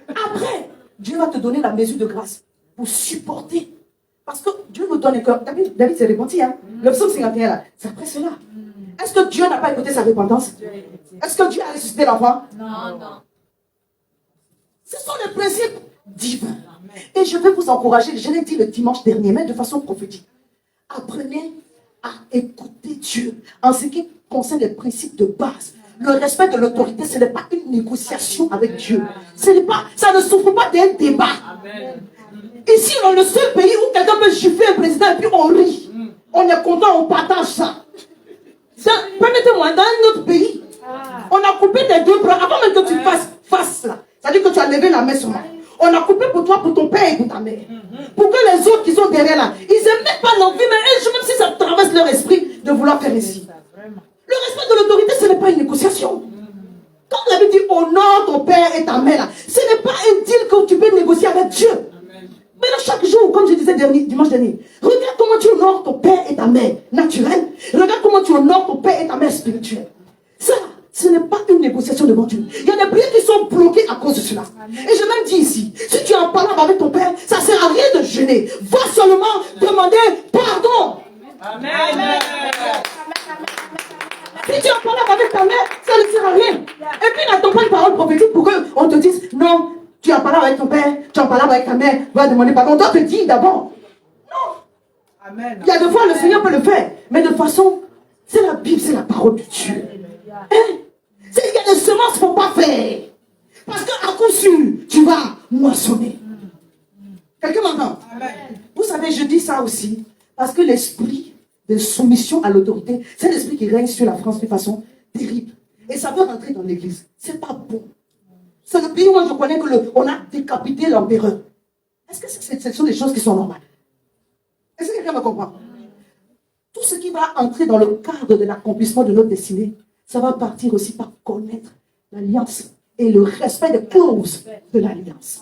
Après, Dieu va te donner la mesure de grâce pour supporter. Parce que Dieu nous donne un cœur. David s'est repenti, hein. Le psaume 51, là, c'est après cela. Est-ce que Dieu n'a pas écouté sa repentance? Est-ce que Dieu a ressuscité l'enfant? Non. Ce sont les principes divins. Et je vais vous encourager, je l'ai dit le dimanche dernier, mais de façon prophétique. Apprenez à écouter Dieu en ce qui concerne les principes de base. Le respect de l'autorité, ce n'est pas une négociation avec Dieu. Ça ne souffre pas d'un débat. Ici, on est le seul pays où quelqu'un peut gifler un président et puis on rit. On est content, on partage ça. Permettez-moi, dans un autre pays, on a coupé tes deux bras avant même que tu fasses face là. C'est-à-dire que tu as levé la main sur moi. On a coupé pour toi, pour ton père et pour ta mère. Pour que les autres qui sont derrière là, ils n'aiment même pas l'envie, mais même si ça traverse leur esprit de vouloir faire ici. Le respect de l'autorité, ce n'est pas une négociation. Quand la Bible dit honore ton père et ta mère, là, ce n'est pas un deal que tu peux négocier avec Dieu. Maintenant, chaque jour, comme je disais dimanche dernier, regarde comment tu honores ton père et ta mère naturelle. Regarde comment tu honores ton père et ta mère spirituelle. Ça, ce n'est pas une négociation devant Dieu. Il y a des prières qui sont bloquées à cause de cela. Et je même dis ici, si tu es en parlant avec ton père, ça ne sert à rien de gêner. Va seulement demander pardon. Amen. Si tu en parles avec ta mère, ça ne sert à rien. Et puis n'attends pas une parole prophétique pour qu'on te dise, non, tu en parles avec ton père, tu en parles avec ta mère, va demander pardon. On doit te dire d'abord. Non. Amen. Il y a des fois, le Seigneur peut le faire, mais de façon, c'est la Bible, c'est la parole de Dieu. Hein? Il y a des semences qu'il ne faut pas faire. Parce qu'à coup sûr, tu vas moissonner. Quelqu'un m'entend? Vous savez, je dis ça aussi, parce que l'esprit de soumission à l'autorité, c'est l'esprit qui règne sur la France de façon terrible. Et ça veut rentrer dans l'église. C'est pas bon. C'est le pays où je connais qu'on a décapité l'empereur. Est-ce que ce sont des choses qui sont normales? Est-ce que quelqu'un me comprend? Tout ce qui va entrer dans le cadre de l'accomplissement de notre destinée, ça va partir aussi par connaître l'alliance et le respect des clauses de l'alliance.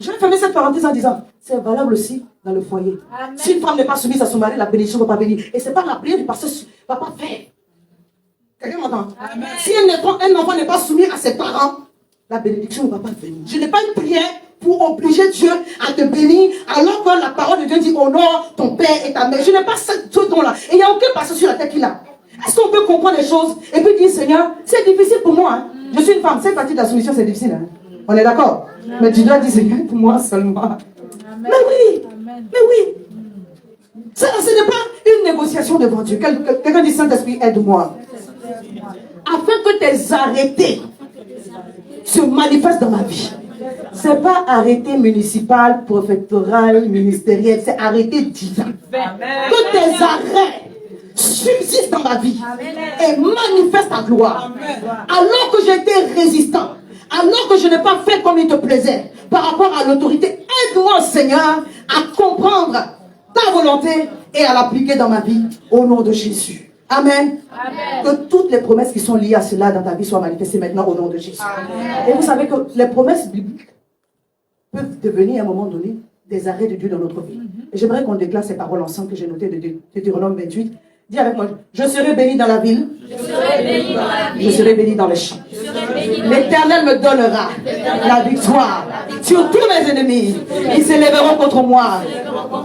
Je vais fermer cette parenthèse en disant, c'est valable aussi dans le foyer. Amen. Si une femme n'est pas soumise à son mari, la bénédiction ne va pas venir. Et ce n'est pas la prière du pasteur ne va pas faire. Quelqu'un m'entend? Si un enfant n'est pas soumis à ses parents, la bénédiction ne va pas venir. Je n'ai pas une prière pour obliger Dieu à te bénir, alors que la parole de Dieu dit honore ton père et ta mère. Je n'ai pas ce don-là. Et il n'y a aucun pasteur sur la terre qui l'a. Est-ce qu'on peut comprendre les choses et puis dire, Seigneur, c'est difficile pour moi. Hein. Je suis une femme, cette partie de la soumission, c'est difficile. Hein. On est d'accord? Mais tu dois dire, Seigneur, pour moi seulement. Amen. Mais oui, mais oui. Ça, ce n'est pas une négociation devant Dieu. Quelqu'un dit, Saint-Esprit, aide-moi. Afin que tes arrêtés se manifestent dans ma vie. Ce n'est pas arrêté municipal, préfectoral, ministériel, c'est arrêté divin. Que tes arrêts subsiste dans ma vie. Amen. Et manifeste ta gloire. Amen. Alors que j'étais résistant, alors que je n'ai pas fait comme il te plaisait par rapport à l'autorité, aide-moi Seigneur à comprendre ta volonté et à l'appliquer dans ma vie au nom de Jésus. Amen. Amen. Que toutes les promesses qui sont liées à cela dans ta vie soient manifestées maintenant au nom de Jésus. Amen. Et vous savez que les promesses bibliques peuvent devenir à un moment donné des arrêts de Dieu dans notre vie. Et j'aimerais qu'on déclare ces paroles ensemble que j'ai notées de Deutéronome 28. Dis avec moi, je serai béni dans la ville, je serai béni dans les champs. L'Éternel me donnera la victoire sur tous mes ennemis. Ils s'élèveront contre moi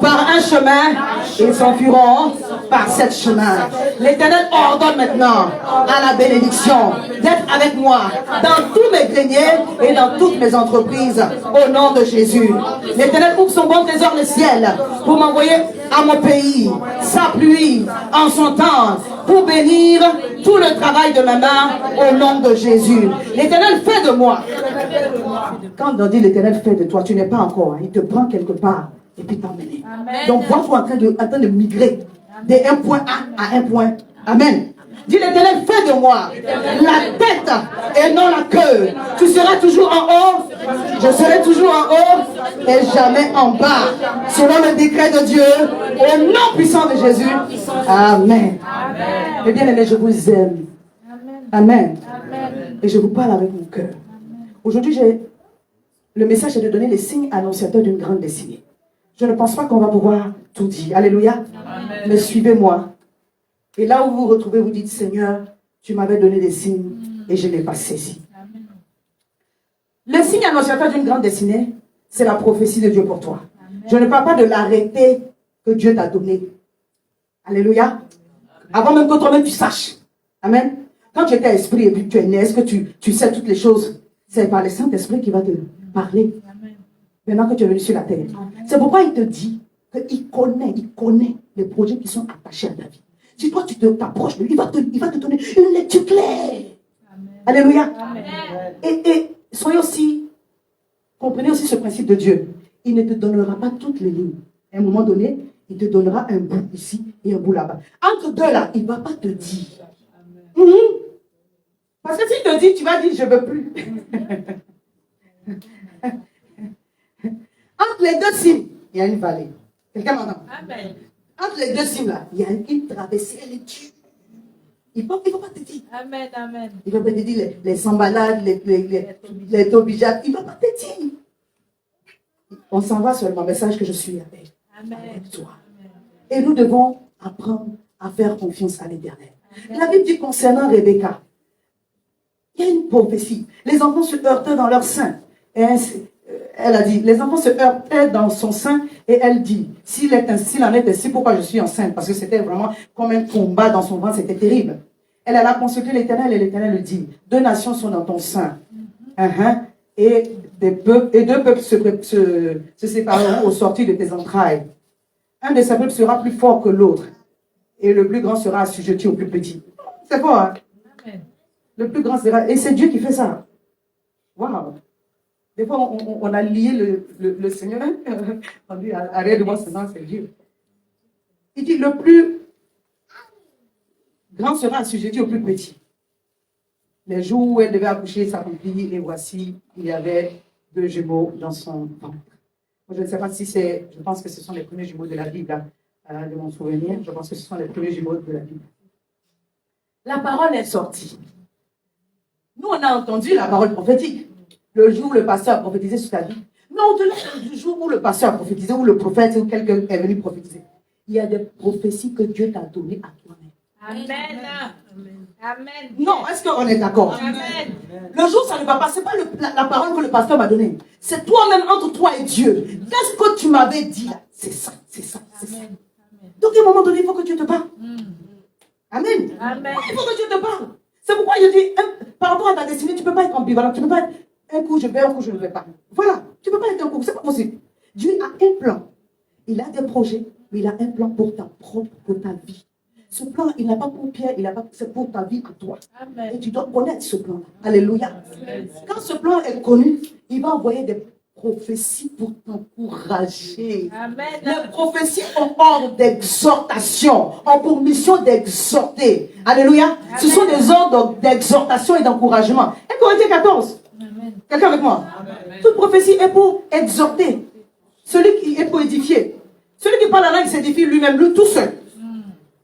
par un chemin, ils s'enfuiront par sept chemins. L'Éternel ordonne maintenant à la bénédiction d'être avec moi dans tous mes greniers et dans toutes mes entreprises au nom de Jésus. L'Éternel ouvre son bon trésor le ciel pour m'envoyer à mon pays sa pluie en son temps pour bénir tout le travail de ma main au nom de Jésus. L'Éternel fait de moi. Quand on dit l'Éternel fait de toi, tu n'es pas encore. Il te prend quelque part et puis t'emmène. Donc vois-toi en train de migrer d'un point A à un point. Amen. Dis l'Éternel, fais de moi la tête et non la queue. Tu seras toujours en haut, je serai toujours en haut et jamais en bas. Selon le décret de Dieu, au nom puissant de Jésus. Amen. Et bien aimé, je vous aime. Amen. Et je vous parle avec mon cœur. Aujourd'hui, le message est de donner les signes annonciateurs d'une grande destinée. Je ne pense pas qu'on va pouvoir tout dire. Alléluia. Amen. Mais suivez-moi. Et là où vous vous retrouvez, vous dites, Seigneur, tu m'avais donné des signes et je n'ai pas saisi. Amen. Le signe annonciateur d'une grande destinée, c'est la prophétie de Dieu pour toi. Amen. Je ne parle pas de l'arrêté que Dieu t'a donné. Alléluia. Avant même que toi-même tu saches. Amen. Quand tu étais esprit et puis tu es né, est-ce que tu sais toutes les choses? C'est par le Saint-Esprit qui va te parler. Amen. Maintenant que tu es venu sur la terre. Amen. C'est pourquoi il te dit qu'il connaît les projets qui sont attachés à ta vie. Si toi tu t'approches de lui, il va te donner une lecture claire. Amen. Alléluia. Amen. Et soyez aussi, comprenez aussi ce principe de Dieu. Il ne te donnera pas toutes les lignes. À un moment donné, il te donnera un bout ici et un bout là-bas. Entre deux là, il ne va pas te dire. Parce que s'il te dit, tu vas dire, je ne veux plus. Entre les deux cimes, il y a une vallée. Quelqu'un m'entend? Amen. Entre les deux cimes là, il y a une traversée, elle est dure. Il ne va pas te dire. Amen, amen. Il ne va pas te dire les emballades, les tobijates. Il ne va pas te dire. On s'en va seulement, mais sache que je suis avec toi. Amen. Et nous devons apprendre à faire confiance à l'Éternel. La Bible dit concernant Rebecca, il y a une prophétie. Les enfants se heurtaient dans leur sein. Et elle a dit, les enfants se heurtaient dans son sein et elle dit, s'il en est ainsi, pourquoi je suis enceinte? Parce que c'était vraiment comme un combat dans son ventre, c'était terrible. Elle a consulté l'Éternel et l'Éternel lui dit, 2 nations sont dans ton sein. Et deux peuples se sépareront au sortir de tes entrailles. Un de ces peuples sera plus fort que l'autre. Et le plus grand sera assujetti au plus petit. C'est fort, hein? Amen. Le plus grand sera... Et c'est Dieu qui fait ça. Waouh! Des fois, on a lié le Seigneur. On dit, arrête de moi, c'est Dieu. Il dit, le plus grand sera assujetti au plus petit. Les jours où elle devait accoucher s'accomplirent, et voici, il y avait 2 jumeaux dans son ventre. Je ne sais pas si c'est... Je pense que ce sont les premiers jumeaux de la Bible, hein, de mon souvenir. Je pense que ce sont les premiers jumeaux de la Bible. La parole est sortie. Nous, on a entendu la parole prophétique. Le jour où le pasteur a prophétisé sur ta vie. Mais au-delà du jour où le pasteur a prophétisé, ou le prophète, ou quelqu'un est venu prophétiser, il y a des prophéties que Dieu t'a données à toi-même. Amen. Amen. Non, est-ce qu'on est d'accord? Amen. Le jour, ça ne va pas. Ce n'est pas la parole que le pasteur m'a donnée. C'est toi-même entre toi et Dieu. Qu'est-ce que tu m'avais dit là? C'est ça, c'est ça, c'est ça. Donc, à un moment donné, il faut que Dieu te parle. Amen. Amen. Il faut que Dieu te parle. C'est pourquoi je dis, par rapport à ta destinée, tu ne peux pas être ambivalent. Tu ne peux pas être un coup je vais, un coup je ne vais pas. Voilà. Tu ne peux pas être un coup. Ce n'est pas possible. Dieu a un plan. Il a des projets, mais il a un plan pour ta vie. Ce plan, il n'a pas pour Pierre, c'est pour ta vie à toi. Amen. Et tu dois connaître ce plan. Alléluia. Amen. Quand ce plan est connu, il va envoyer des prophéties pour t'encourager. Amen. Les prophéties ont ordre d'exhortation, ont pour mission d'exhorter. Alléluia. Amen. Ce sont des ordres d'exhortation et d'encouragement. 1 Corinthiens 14. Amen. Quelqu'un avec moi? Amen. Toute prophétie est pour exhorter. Celui qui est pour édifier. Celui qui parle la langue s'édifie lui-même, lui tout seul.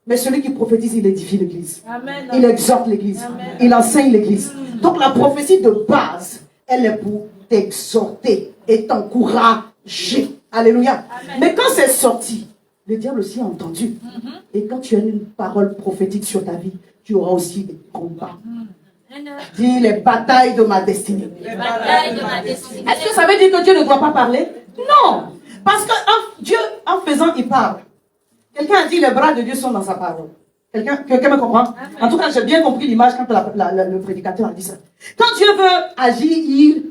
Mais celui qui prophétise, il édifie l'église. Amen. Il exhorte l'église. Amen. Il enseigne l'église. Donc la prophétie de base, elle est pour t'exhorter et t'encourager. Alléluia. Amen. Mais quand c'est sorti, le diable aussi a entendu. Et quand tu as une parole prophétique sur ta vie, tu auras aussi des combats. Dis les batailles de ma destinée. Les batailles de ma destinée. Est-ce que ça veut dire que Dieu ne doit pas parler? Non. Parce que Dieu, en faisant, il parle. Quelqu'un a dit les bras de Dieu sont dans sa parole. Quelqu'un me comprend? Amen. En tout cas, j'ai bien compris l'image quand le prédicateur a dit ça. Quand Dieu veut agir, il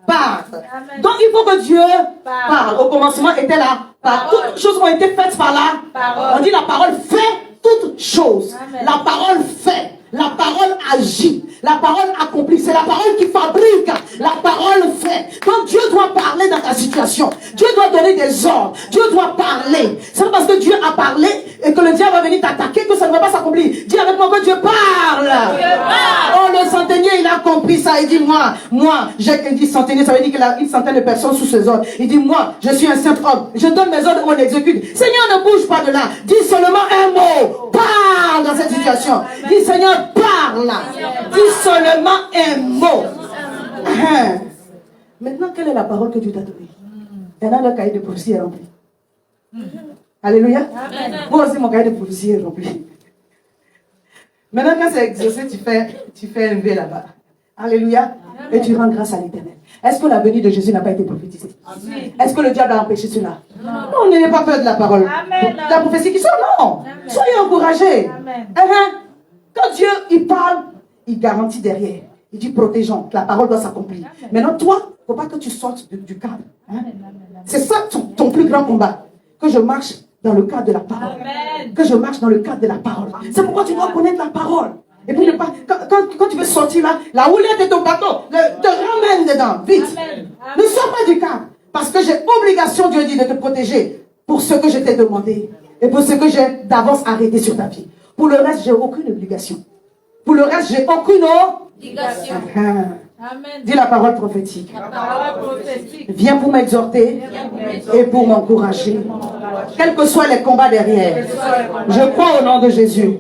parle. Amen. Donc il faut que Dieu parle. Au commencement était la parole. Toutes choses ont été faites par la parole. On dit la parole fait toutes choses. Amen. La parole fait. La parole agit. La parole accomplit. C'est la parole qui fabrique. La parole fait. Donc Dieu doit parler dans ta situation. Dieu doit donner des ordres. Dieu doit parler. C'est parce que Dieu a parlé et que le diable va venir t'attaquer, que ça ne va pas s'accomplir. Dis avec moi que Dieu parle. Oh, le centenier, il a compris ça. Il dit, moi, j'ai dit centenier, ça veut dire qu'il a une centaine de personnes sous ses ordres. Il dit, moi, je suis un saint homme. Je donne mes ordres, on exécute. Seigneur, ne bouge pas de là. Dis seulement un mot. Parle dans cette situation. Dis, Seigneur, parle. Dis seulement un mot. Maintenant, quelle est la parole que Dieu t'a donnée? Et là, le cahier de prophétie est rempli. Alléluia. Moi aussi, mon cahier de prophétie est rempli. Maintenant, quand c'est exaucé, tu fais un V là-bas. Alléluia. Et tu rends grâce à l'Éternel. Est-ce que la venue de Jésus n'a pas été prophétisée? Est-ce que le diable a empêché cela? Non, n'ayez pas peur de la parole. La prophétie qui sort, non. Soyez encouragés. Quand Dieu, il parle, il garantit derrière. Il dit protégeons, que la parole doit s'accomplir. Maintenant, toi, il ne faut pas que tu sortes du cadre. C'est ça ton plus grand combat. Que je marche dans le cadre de la parole. Que je marche dans le cadre de la parole. C'est pourquoi tu dois connaître la parole. Et puis, quand tu veux sortir là, la houlette de ton bateau, te ramène dedans, vite. Ne sors pas du cadre. Parce que j'ai obligation, Dieu dit, de te protéger pour ce que je t'ai demandé. Et pour ce que j'ai d'avance arrêté sur ta vie. Pour le reste, j'ai aucune obligation. Pour le reste, j'ai aucune obligation. Dis la parole prophétique. Viens pour m'exhorter et pour m'encourager. Quels que soient les combats derrière, je crois au nom de Jésus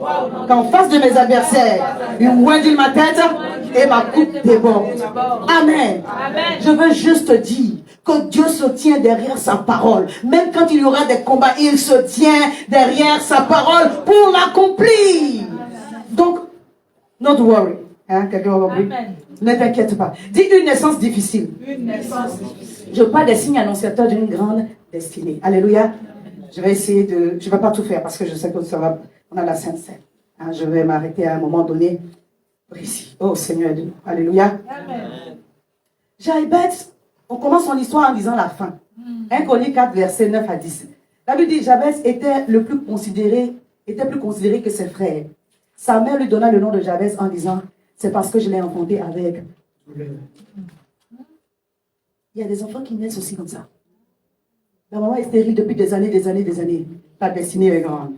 qu'en face de mes adversaires, il oindit ma tête et ma coupe déborde. Amen. Je veux juste dire que Dieu se tient derrière sa parole. Même quand il y aura des combats, il se tient derrière sa parole pour l'accomplir. Donc, not worry. Quelqu'un va compris? Ne t'inquiète pas. Dis une naissance difficile. Je parle des signes annonciateurs d'une grande destinée. Alléluia. Je vais essayer de... Je ne vais pas tout faire parce que je sais que ça va... On a la Sainte Seine. Je vais m'arrêter à un moment donné précis. Oh Seigneur Dieu. Alléluia. Jabez, on commence son histoire en disant la fin. 1 Chroniques 4, verset 9 à 10. La Bible dit Jabez était plus considéré que ses frères. Sa mère lui donna le nom de Jabez en disant c'est parce que je l'ai enfanté avec douleur. Il y a des enfants qui naissent aussi comme ça. La maman est stérile depuis des années. Ta destinée est grande.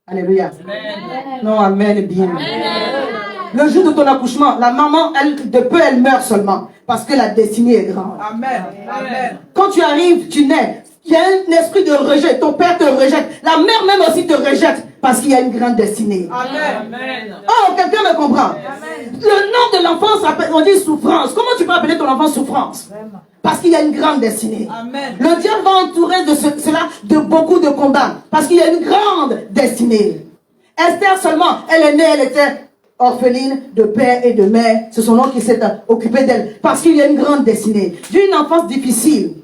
Alléluia. Amen. Non, amen, bien. Amen. Le jour de ton accouchement, la maman, elle meurt seulement. Parce que la destinée est grande. Amen. Amen. Quand tu arrives, tu nais. Il y a un esprit de rejet. Ton père te rejette. La mère même aussi te rejette. Parce qu'il y a une grande destinée. Amen. Oh, quelqu'un me comprend? Amen. Le nom de l'enfant, on dit souffrance. Comment tu peux appeler ton enfant souffrance? Parce qu'il y a une grande destinée. Amen. Le diable va entourer de cela de beaucoup de combats. Parce qu'il y a une grande destinée. Esther seulement, elle est née, elle était orpheline de père et de mère. C'est son nom qui s'est occupé d'elle. Parce qu'il y a une grande destinée. D'une enfance difficile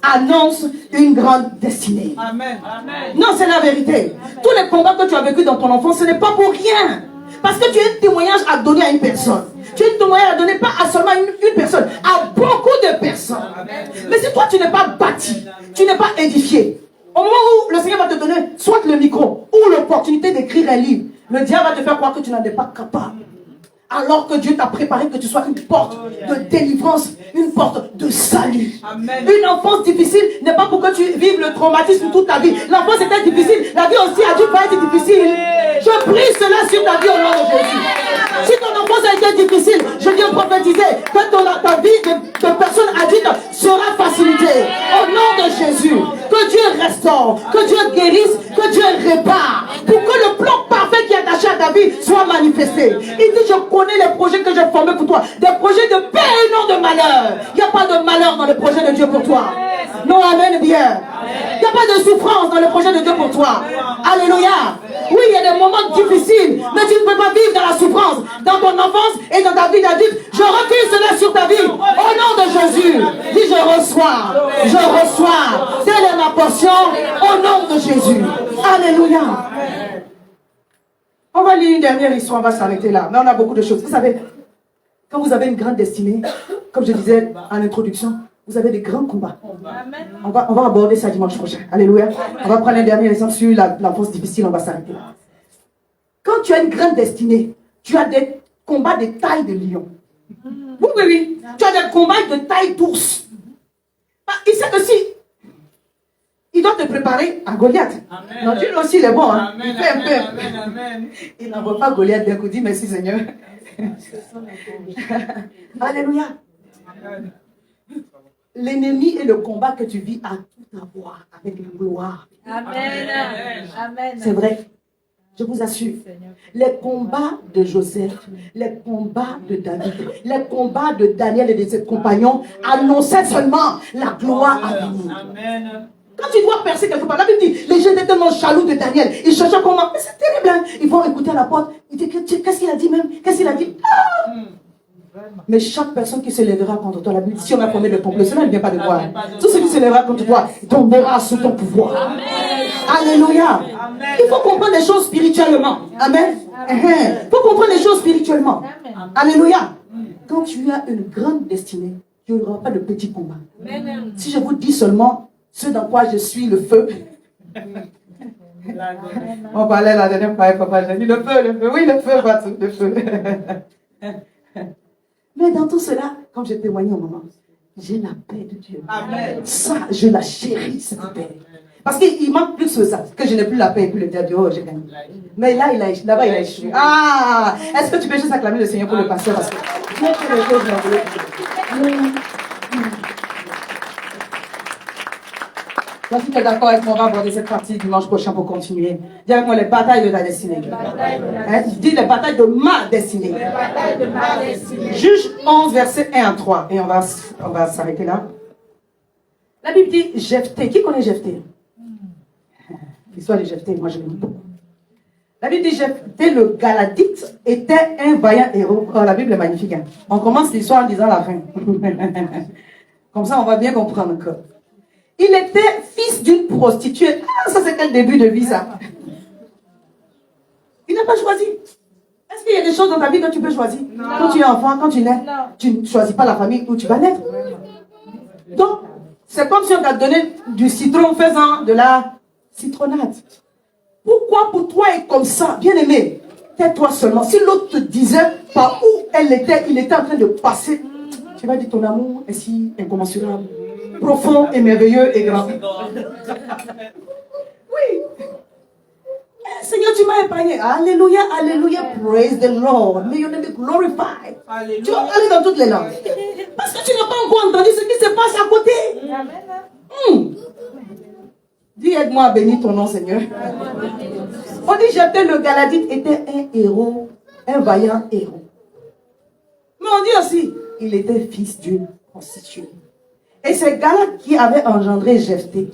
annonce une grande destinée. Amen. Amen. Non, c'est la vérité. Amen. Tous les combats que tu as vécu dans ton enfance, ce n'est pas pour rien. Parce que tu as un témoignage à donner à une personne. Tu as un témoignage à donner pas à seulement une personne, à beaucoup de personnes. Amen. Mais si toi tu n'es pas bâti, tu n'es pas édifié, au moment où le Seigneur va te donner soit le micro ou l'opportunité d'écrire un livre, le diable va te faire croire que tu n'en es pas capable. Alors que Dieu t'a préparé que tu sois une porte de délivrance, une porte de salut. Amen. Une enfance difficile n'est pas pour que tu vives le traumatisme toute ta vie. L'enfance était difficile, la vie aussi a dû pas être difficile. Je prie cela sur ta vie au nom de Jésus. Si ton enfance a été difficile, je viens prophétiser que ta vie de personne adulte sera facilitée. Au nom de Jésus, que Dieu restaure, que Dieu guérisse, que Dieu répare, pour que le plan parfait qui est attaché à ta vie soit manifesté. Il dit, je connais les projets que j'ai formés pour toi, des projets de paix et non de malheur. Il n'y a pas de malheur dans le projet de Dieu pour toi. Non, amen, bien. Il n'y a pas de souffrance dans le projet de Dieu pour toi. Alléluia. Oui, il y a des moments difficiles, mais tu ne peux pas vivre dans la souffrance, dans ton enfance et dans ta vie d'adulte. Je refuse cela sur ta vie. Au nom de Jésus, dis je reçois. Telle est ma portion au nom de Jésus. Alléluia. On va lire une dernière histoire, on va s'arrêter là. Mais on a beaucoup de choses. Vous savez, quand vous avez une grande destinée, comme je disais en introduction, vous avez des grands combats. On va aborder ça dimanche prochain. Alléluia. On va prendre un dernier exemple sur l'enfance difficile, on va s'arrêter là. Quand tu as une grande destinée, tu as des combats de taille de lion. Oui. Tu as des combats de taille d'ours. Il sait que si Il doit te préparer à Goliath. Amen. Non, Dieu aussi, il est bon. Hein? Amen, Il fait un peu. amen, amen. Il n'envoie pas Goliath d'un coup. Dis merci Seigneur. Alléluia. Amen. L'ennemi et le combat que tu vis a tout à voir avec la gloire. Amen. Amen. C'est vrai. Je vous assure. Les combats de Joseph, les combats de David, les combats de Daniel et de ses compagnons annonçaient seulement la gloire à venir. Amen. Quand tu dois percer quelque part, la Bible dit, les gens étaient tellement jaloux de Daniel. Ils cherchaient comment. Mais c'est terrible. Hein? Ils vont écouter à la porte. Ils disent, qu'est-ce qu'il a dit même? Qu'est-ce qu'il a dit? Ah! Mais chaque personne qui se lèvera contre toi, la Bible dit, si on a promis le complot, cela ne vient pas de toi. Tout ce qui se lèvera contre toi tombera sous ton pouvoir. Amen. Alléluia. Amen. Il faut comprendre les choses spirituellement. Amen. Il faut comprendre les choses spirituellement. Alléluia. Quand tu as une grande destinée, tu n'auras pas de petits combats. Si je vous dis seulement ce dans quoi je suis le feu. On parlait la dernière fois, papa, j'ai dit le feu, oui, le feu, le feu. Mais dans tout cela, comme j'ai témoigné au moment, j'ai la paix de Dieu. Amen. Ça, je la chéris, cette paix. Parce qu'il manque plus que ça, que je n'ai plus la paix et puis le diable, oh, j'ai gagné. Mais là, là-bas, il a échoué. Ah! Est-ce que tu peux juste acclamer le Seigneur pour le pasteur? Parce que Dieu fait les choses merveilleuses. Donc, si tu es d'accord avec moi, on va aborder cette partie dimanche prochain pour continuer. Dis avec moi les batailles de ta destinée. Hein? Dis les batailles de ma destinée. Juge 11, verset 1 à 3. Et on va s'arrêter là. La Bible dit Jephthé. Qui connaît Jephthé? L'histoire de Jephthé, moi je l'aime beaucoup. La Bible dit Jephthé, le Galadite, était un vaillant héros. Oh, la Bible est magnifique. Hein? On commence l'histoire en disant la fin. Comme ça, on va bien comprendre encore. Il était fils d'une prostituée. Ah, ça c'est quel début de vie ça? Il n'a pas choisi. Est-ce qu'il y a des choses dans ta vie que tu peux choisir? Non. Quand tu es enfant, quand tu nais, tu ne choisis pas la famille où tu vas naître. Donc, c'est comme si on t'a donné du citron faisant de la citronnade. Pourquoi pour toi est comme ça? Bien aimé, tais-toi seulement. Si l'autre te disait par où il était en train de passer, tu vas dire ton amour est si incommensurable, profond et merveilleux et grand. Oui. Seigneur, tu m'as épargné. Alléluia, alléluia. Praise the Lord. May your name be glorified. Alléluia. Tu vas parler dans toutes les langues. Parce que tu n'as pas encore entendu ce qui se passe à côté. Dis, aide-moi à bénir ton nom, Seigneur. On dit, Jephthé le Galadite était un héros, un vaillant héros. Mais on dit aussi, il était fils d'une prostituée. Et c'est Galad qui avait engendré Jephthé.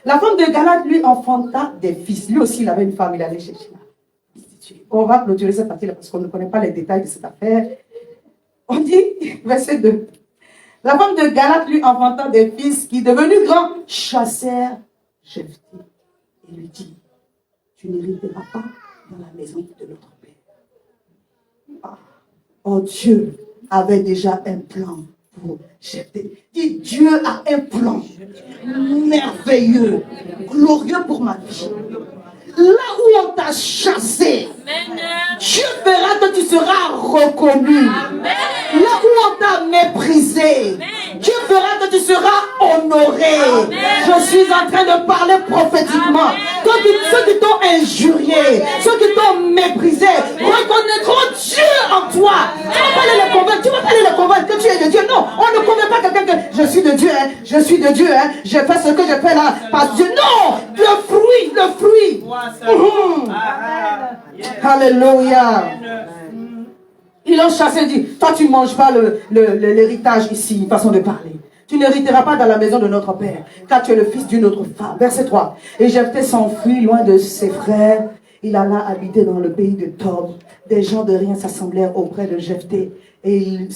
La femme de Galad lui enfanta des fils. Lui aussi, il avait une femme, il allait chercher la prostituée. On va clôturer cette partie-là parce qu'on ne connaît pas les détails de cette affaire. On dit, verset 2. La femme de Galad lui enfanta des fils qui, devenus grands, chassèrent Jephthé et lui dit, tu n'hériteras pas dans la maison de notre père. Ah. Oh, Dieu avait déjà un plan pour Jephthé. Dis, Dieu a un plan merveilleux, glorieux pour ma vie. Là où on t'a chassé, Dieu fera que tu seras reconnu. Là où on t'a méprisé, Dieu fera que tu seras honoré. Je suis en train de parler prophétiquement. Ceux qui t'ont injurié, ceux qui t'ont méprisé, reconnaîtront Dieu en toi. Tu vas pas aller les convaincre, tu vas pas aller les convaincre que tu es de Dieu. Non, on ne convainc pas quelqu'un que je suis de Dieu, hein, je suis de Dieu, hein, je fais ce que je fais là parce que Dieu. Non, le fruit. Alléluia. Ils l'ont chassé et dit, toi tu ne manges pas l'héritage ici, une façon de parler. Tu n'hériteras pas dans la maison de notre père, car tu es le fils d'une autre femme. Verset 3. Et Jephthé s'enfuit loin de ses frères. Il alla habiter dans le pays de Tob. Des gens de rien s'assemblèrent auprès de Jephthé et il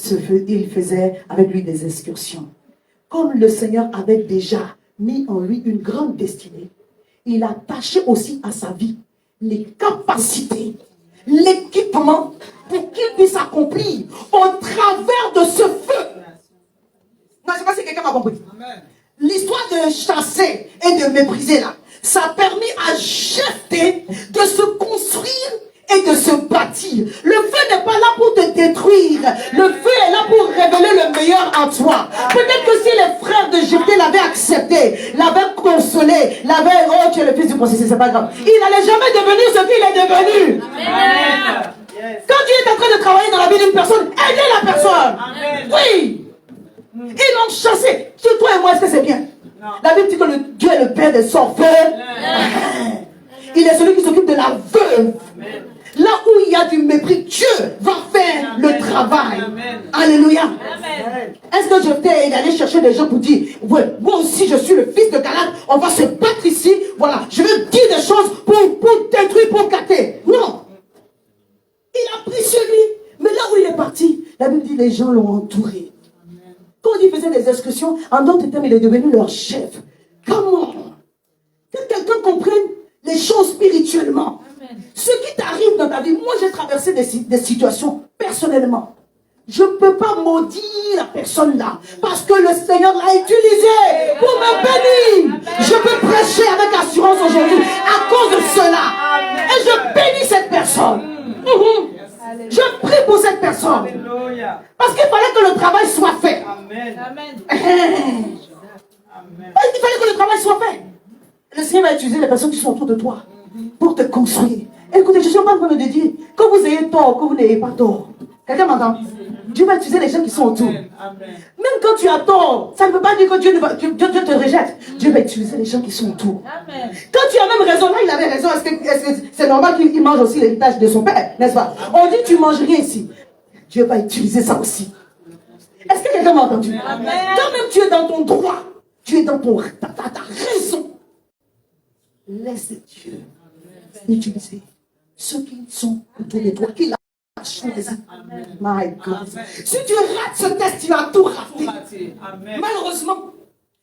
faisait avec lui des excursions. Comme le Seigneur avait déjà mis en lui une grande destinée, il a attaché aussi à sa vie les capacités, l'équipement pour qu'il puisse accomplir au travers de ce feu. Non, je ne sais pas si quelqu'un m'a compris. L'histoire de chasser et de mépriser là, ça a permis à Jephthé de se construire et de se bâtir. Le feu n'est pas là pour te détruire. Le feu est là pour révéler le meilleur croire en toi. Peut-être que si les frères de Jephthé l'avaient accepté, l'avaient consolé, l'avaient, oh, tu es le fils du processus, c'est pas grave. Il n'allait jamais devenir ce qu'il est devenu. Amen. Quand tu es en train de travailler dans la vie d'une personne, aidez la personne. Amen. Oui. Ils l'ont chassé. Sur toi et moi, est-ce que c'est bien? Non. La Bible dit que Dieu est le père des orphelins. Il est celui qui s'occupe de la veuve. Amen. Là où il y a du mépris, Dieu va faire Amen. le travail. Amen. Alléluia. Amen. Est-ce que je t'ai allé chercher des gens pour dire, ouais, moi aussi je suis le fils de Galaad, on va se battre ici, voilà, je vais dire des choses pour détruire, pour gâter. Non. Il a pris sur lui. Mais là où il est parti, la Bible dit les gens l'ont entouré. Quand il faisait des excursions, en d'autres termes, il est devenu leur chef. Comment? Que quelqu'un comprenne les choses spirituellement. Amen. Ce qui t'arrive dans ta vie, moi j'ai traversé des situations personnellement. Je ne peux pas maudire la personne là, parce que le Seigneur l'a utilisé pour me bénir. Je peux prêcher avec assurance aujourd'hui à cause de cela. Et je bénis cette personne. Je prie pour cette personne. Alléluia. Parce qu'il fallait que le travail soit fait. Amen. Amen. Amen. Il fallait que le travail soit fait. Le Seigneur va utiliser les personnes qui sont autour de toi pour te construire. Écoutez, je ne suis pas en train de dire que vous ayez tort, que vous n'ayez pas tort. Quelqu'un m'entend? Dieu va utiliser les gens qui sont autour. Amen. Même quand tu as tort, ça ne veut pas dire que Dieu te rejette. Dieu va utiliser les gens qui sont autour. Amen. Quand tu as même raison, là il avait raison, est-ce que c'est normal qu'il mange aussi l'héritage de son père, n'est-ce pas? On dit tu manges rien ici. Dieu va utiliser ça aussi. Est-ce que quelqu'un m'a entendu? Amen. Quand même tu es dans ton droit, tu es dans ta raison. Laisse Dieu utiliser ceux qui sont autour de toi, qu'il a choisi. My God. Si tu rates ce test, tu vas tout rater. Amen. Malheureusement,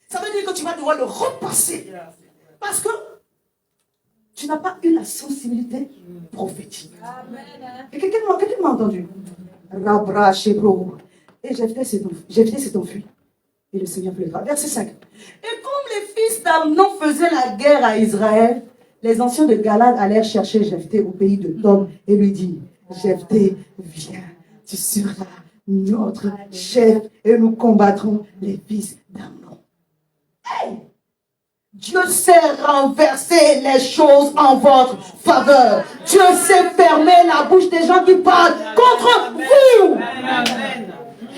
ça veut dire que tu vas devoir le repasser. Parce que tu n'as pas eu la sensibilité prophétique. Amen. Et quelqu'un m'a entendu. Rabra, Shebro. Et Jephthé s'est enfui. Et le Seigneur le grave. Verset 5. Et comme les fils d'Amnon faisaient la guerre à Israël, les anciens de Galad allèrent chercher Jephthé au pays de Tob et lui dirent, Jephthé, viens, tu seras notre chef et nous combattrons les fils d'Amnon. Hey! Dieu sait renverser les choses en votre faveur. Dieu sait fermer la bouche des gens qui parlent contre vous. Amen.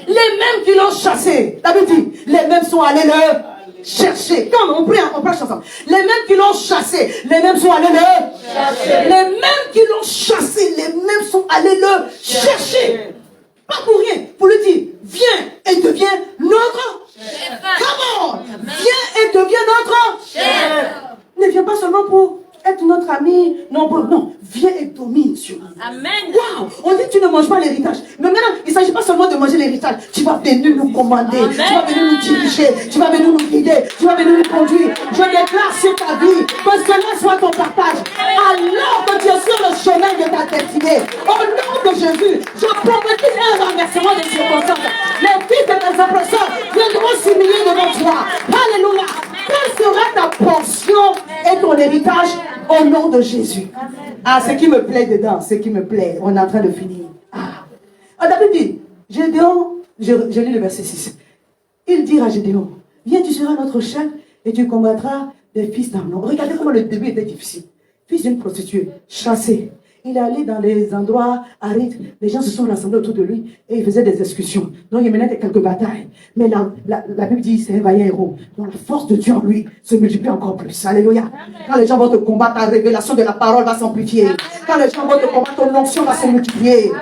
Les mêmes qui l'ont chassé, la Bible dit, les mêmes sont allés le chercher. Quand on prie ensemble. Les mêmes qui l'ont chassé, les mêmes sont allés le chercher. Les mêmes qui l'ont chassé, les mêmes sont allés le chercher. Pas pour rien, pour lui dire, viens et deviens notre chef. Comment? Viens et deviens notre chef. Ne viens pas seulement pour être notre ami, non, viens et domine sur nous. Amen. Waouh, on dit que tu ne manges pas l'héritage. Mais maintenant, il ne s'agit pas seulement de manger l'héritage. Tu vas venir nous commander, Amen. tu vas venir nous diriger, tu vas venir nous guider, tu vas venir nous conduire. Je déclare sur ta vie que cela soit ton partage. Alors que tu es sur le chemin de ta destinée, au nom de Jésus, je prophétise un renversement des circonstances. Les fils de tes oppresseurs viendront s'humilier devant toi. Alléluia. Quelle sera ta portion et ton héritage au nom de Jésus? Ah, ce qui me plaît dedans, ce qui me plaît, on est en train de finir. David dit, Gédéon, je lis le verset 6. Il dit à Gédéon, viens, tu seras notre chef et tu combattras les fils d'Amnon. Regardez comment le début était difficile. Fils d'une prostituée, chassé. Il est allé dans les endroits arides. Les gens se sont rassemblés autour de lui et il faisait des excursions. Donc il menait quelques batailles. Mais la Bible dit c'est un vaillant héros. Donc la force de Dieu en lui se multiplie encore plus. Alléluia. Quand les gens vont te combattre, la révélation de la parole va s'amplifier. Quand les gens vont te combattre, ton onction va se multiplier.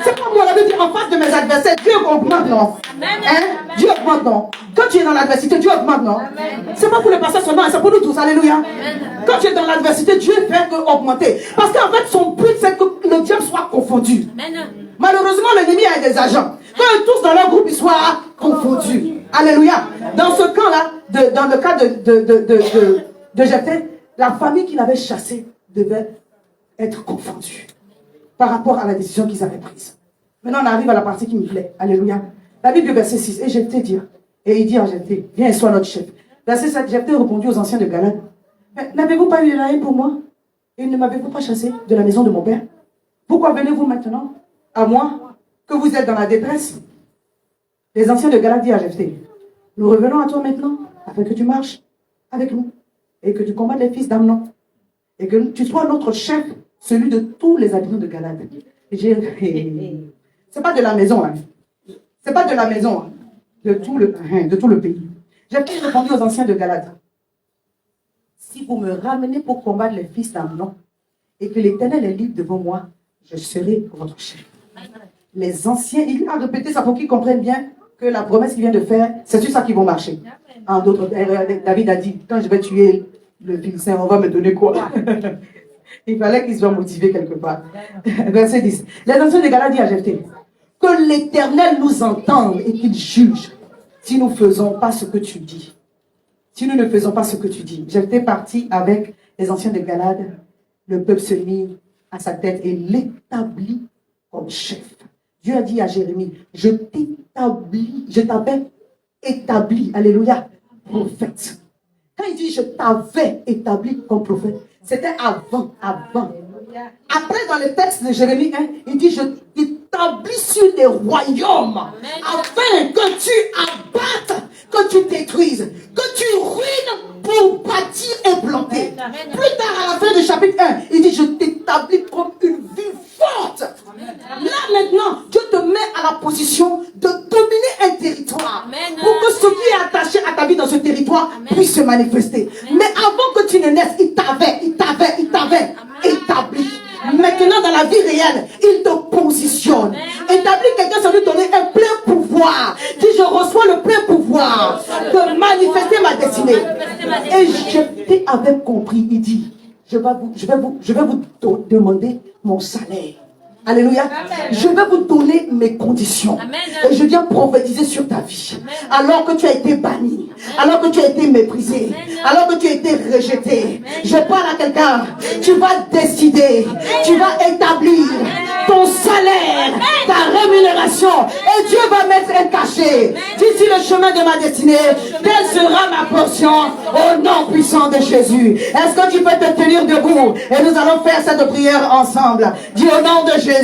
C'est pas moi, la Bible dit en face de mes adversaires, Dieu augmente, non? Hein? Dieu augmente, non? Quand tu es dans l'adversité, Dieu augmente, non? C'est pas pour les pasteurs seulement, c'est pour nous tous. Alléluia. Quand tu es dans l'adversité, Dieu fait augmenter. Parce qu'en fait, son but, c'est que le diable soit confondu. Malheureusement, l'ennemi a des agents. Quand ils tous dans leur groupe, ils soient confondus. Alléluia. Dans ce camp-là, dans le cas de Jephthé, la famille qu'il avait chassée devait être confondue par rapport à la décision qu'ils avaient prise. Maintenant, on arrive à la partie qui me plaît. Alléluia. La Bible, verset 6. Et Jephthé dit, et il dit à Jephthé, viens et sois notre chef. Verset 7, Jephthé répondit aux anciens de Galad, n'avez-vous pas eu la haine pour moi? Et ne m'avez-vous pas chassé de la maison de mon père? Pourquoi venez-vous maintenant à moi que vous êtes dans la détresse? Les anciens de Galate disent à Jephthé, nous revenons à toi maintenant, afin que tu marches avec nous, et que tu combattes les fils d'Amnon, et que tu sois notre chef, celui de tous les habitants de Galate. C'est pas de la maison, hein. C'est pas de la maison, hein. De tout le pays. Jephthé répondit aux anciens de Galate, si vous me ramenez pour combattre les fils d'Amnon, et que l'Éternel est libre devant moi, je serai votre chef. Les anciens, il a répété ça pour qu'ils comprennent bien que la promesse qu'il vient de faire, c'est sur ça qu'ils vont marcher. En d'autres, David a dit, quand je vais tuer le Philistin, on va me donner quoi? Il fallait qu'ils soient motivés quelque part. Verset 10. Les anciens de Galate disent à Jephthé, que l'Éternel nous entende et qu'il juge si nous ne faisons pas ce que tu dis. Si nous ne faisons pas ce que tu dis. Jephthé parti avec les anciens de Galate, le peuple se mit à sa tête et l'établit comme chef. Dieu a dit à Jérémie, je t'avais établi, alléluia, prophète. Quand il dit je t'avais établi comme prophète, c'était avant. Après, dans le texte de Jérémie 1, il dit je t'établis sur des royaumes afin que tu abattes, que tu détruises, que tu ruines pour bâtir et planter. Plus tard, à la fin du chapitre 1, il dit je t'établis comme une ville forte. Là maintenant, Dieu te met à la position de dominer un territoire. Pour que ce qui est attaché à ta vie dans ce territoire puisse se manifester. Mais avant que tu ne naisses, il t'avait établi. Maintenant, dans la vie réelle, il te positionne. Établir quelqu'un, ça lui donner un plein pouvoir. Dis, je reçois le plein pouvoir de manifester ma destinée. Et Jephthé avait compris. Il dit, je vais vous demander mon salaire. Alléluia. Amen. Je vais vous donner mes conditions. Amen. Et je viens prophétiser sur ta vie. Amen. Alors que tu as été banni, alors que tu as été méprisé, alors que tu as été rejeté. Je parle à quelqu'un. Tu vas décider, tu vas établir ton salaire, ta rémunération. Et Dieu va mettre un cachet. D'ici le chemin de ma destinée, quelle sera ma portion au nom puissant de Jésus. Est-ce que tu peux te tenir debout? Et nous allons faire cette prière ensemble. Dis au nom de Jésus.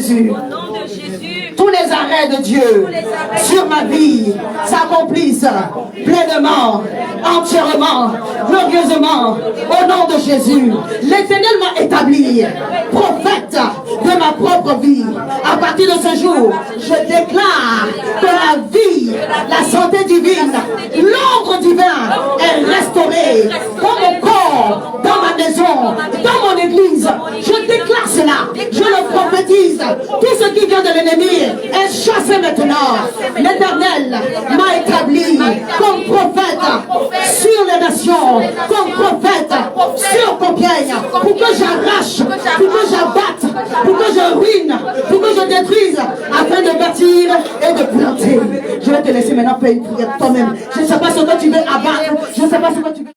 Tous les arrêts de Dieu sur ma vie s'accomplissent pleinement, entièrement, glorieusement, au nom de Jésus. L'Éternel m'a établi prophète de ma propre vie. À partir de ce jour, je déclare que la vie, la santé divine, l'ordre divin est restauré dans mon corps, dans ma maison, dans mon église. Je déclare cela, je le prophétise. Tout ce qui vient de l'ennemi est chassé maintenant. L'Éternel m'a établi comme prophète sur les nations, comme prophète sur Compiègne, pour que j'arrache, pour que j'abatte, pour que je ruine, pour que je détruise, afin de bâtir et de planter. Je vais te laisser maintenant faire une prière toi-même. Je ne sais pas ce que tu veux abattre, je ne sais pas ce que tu veux.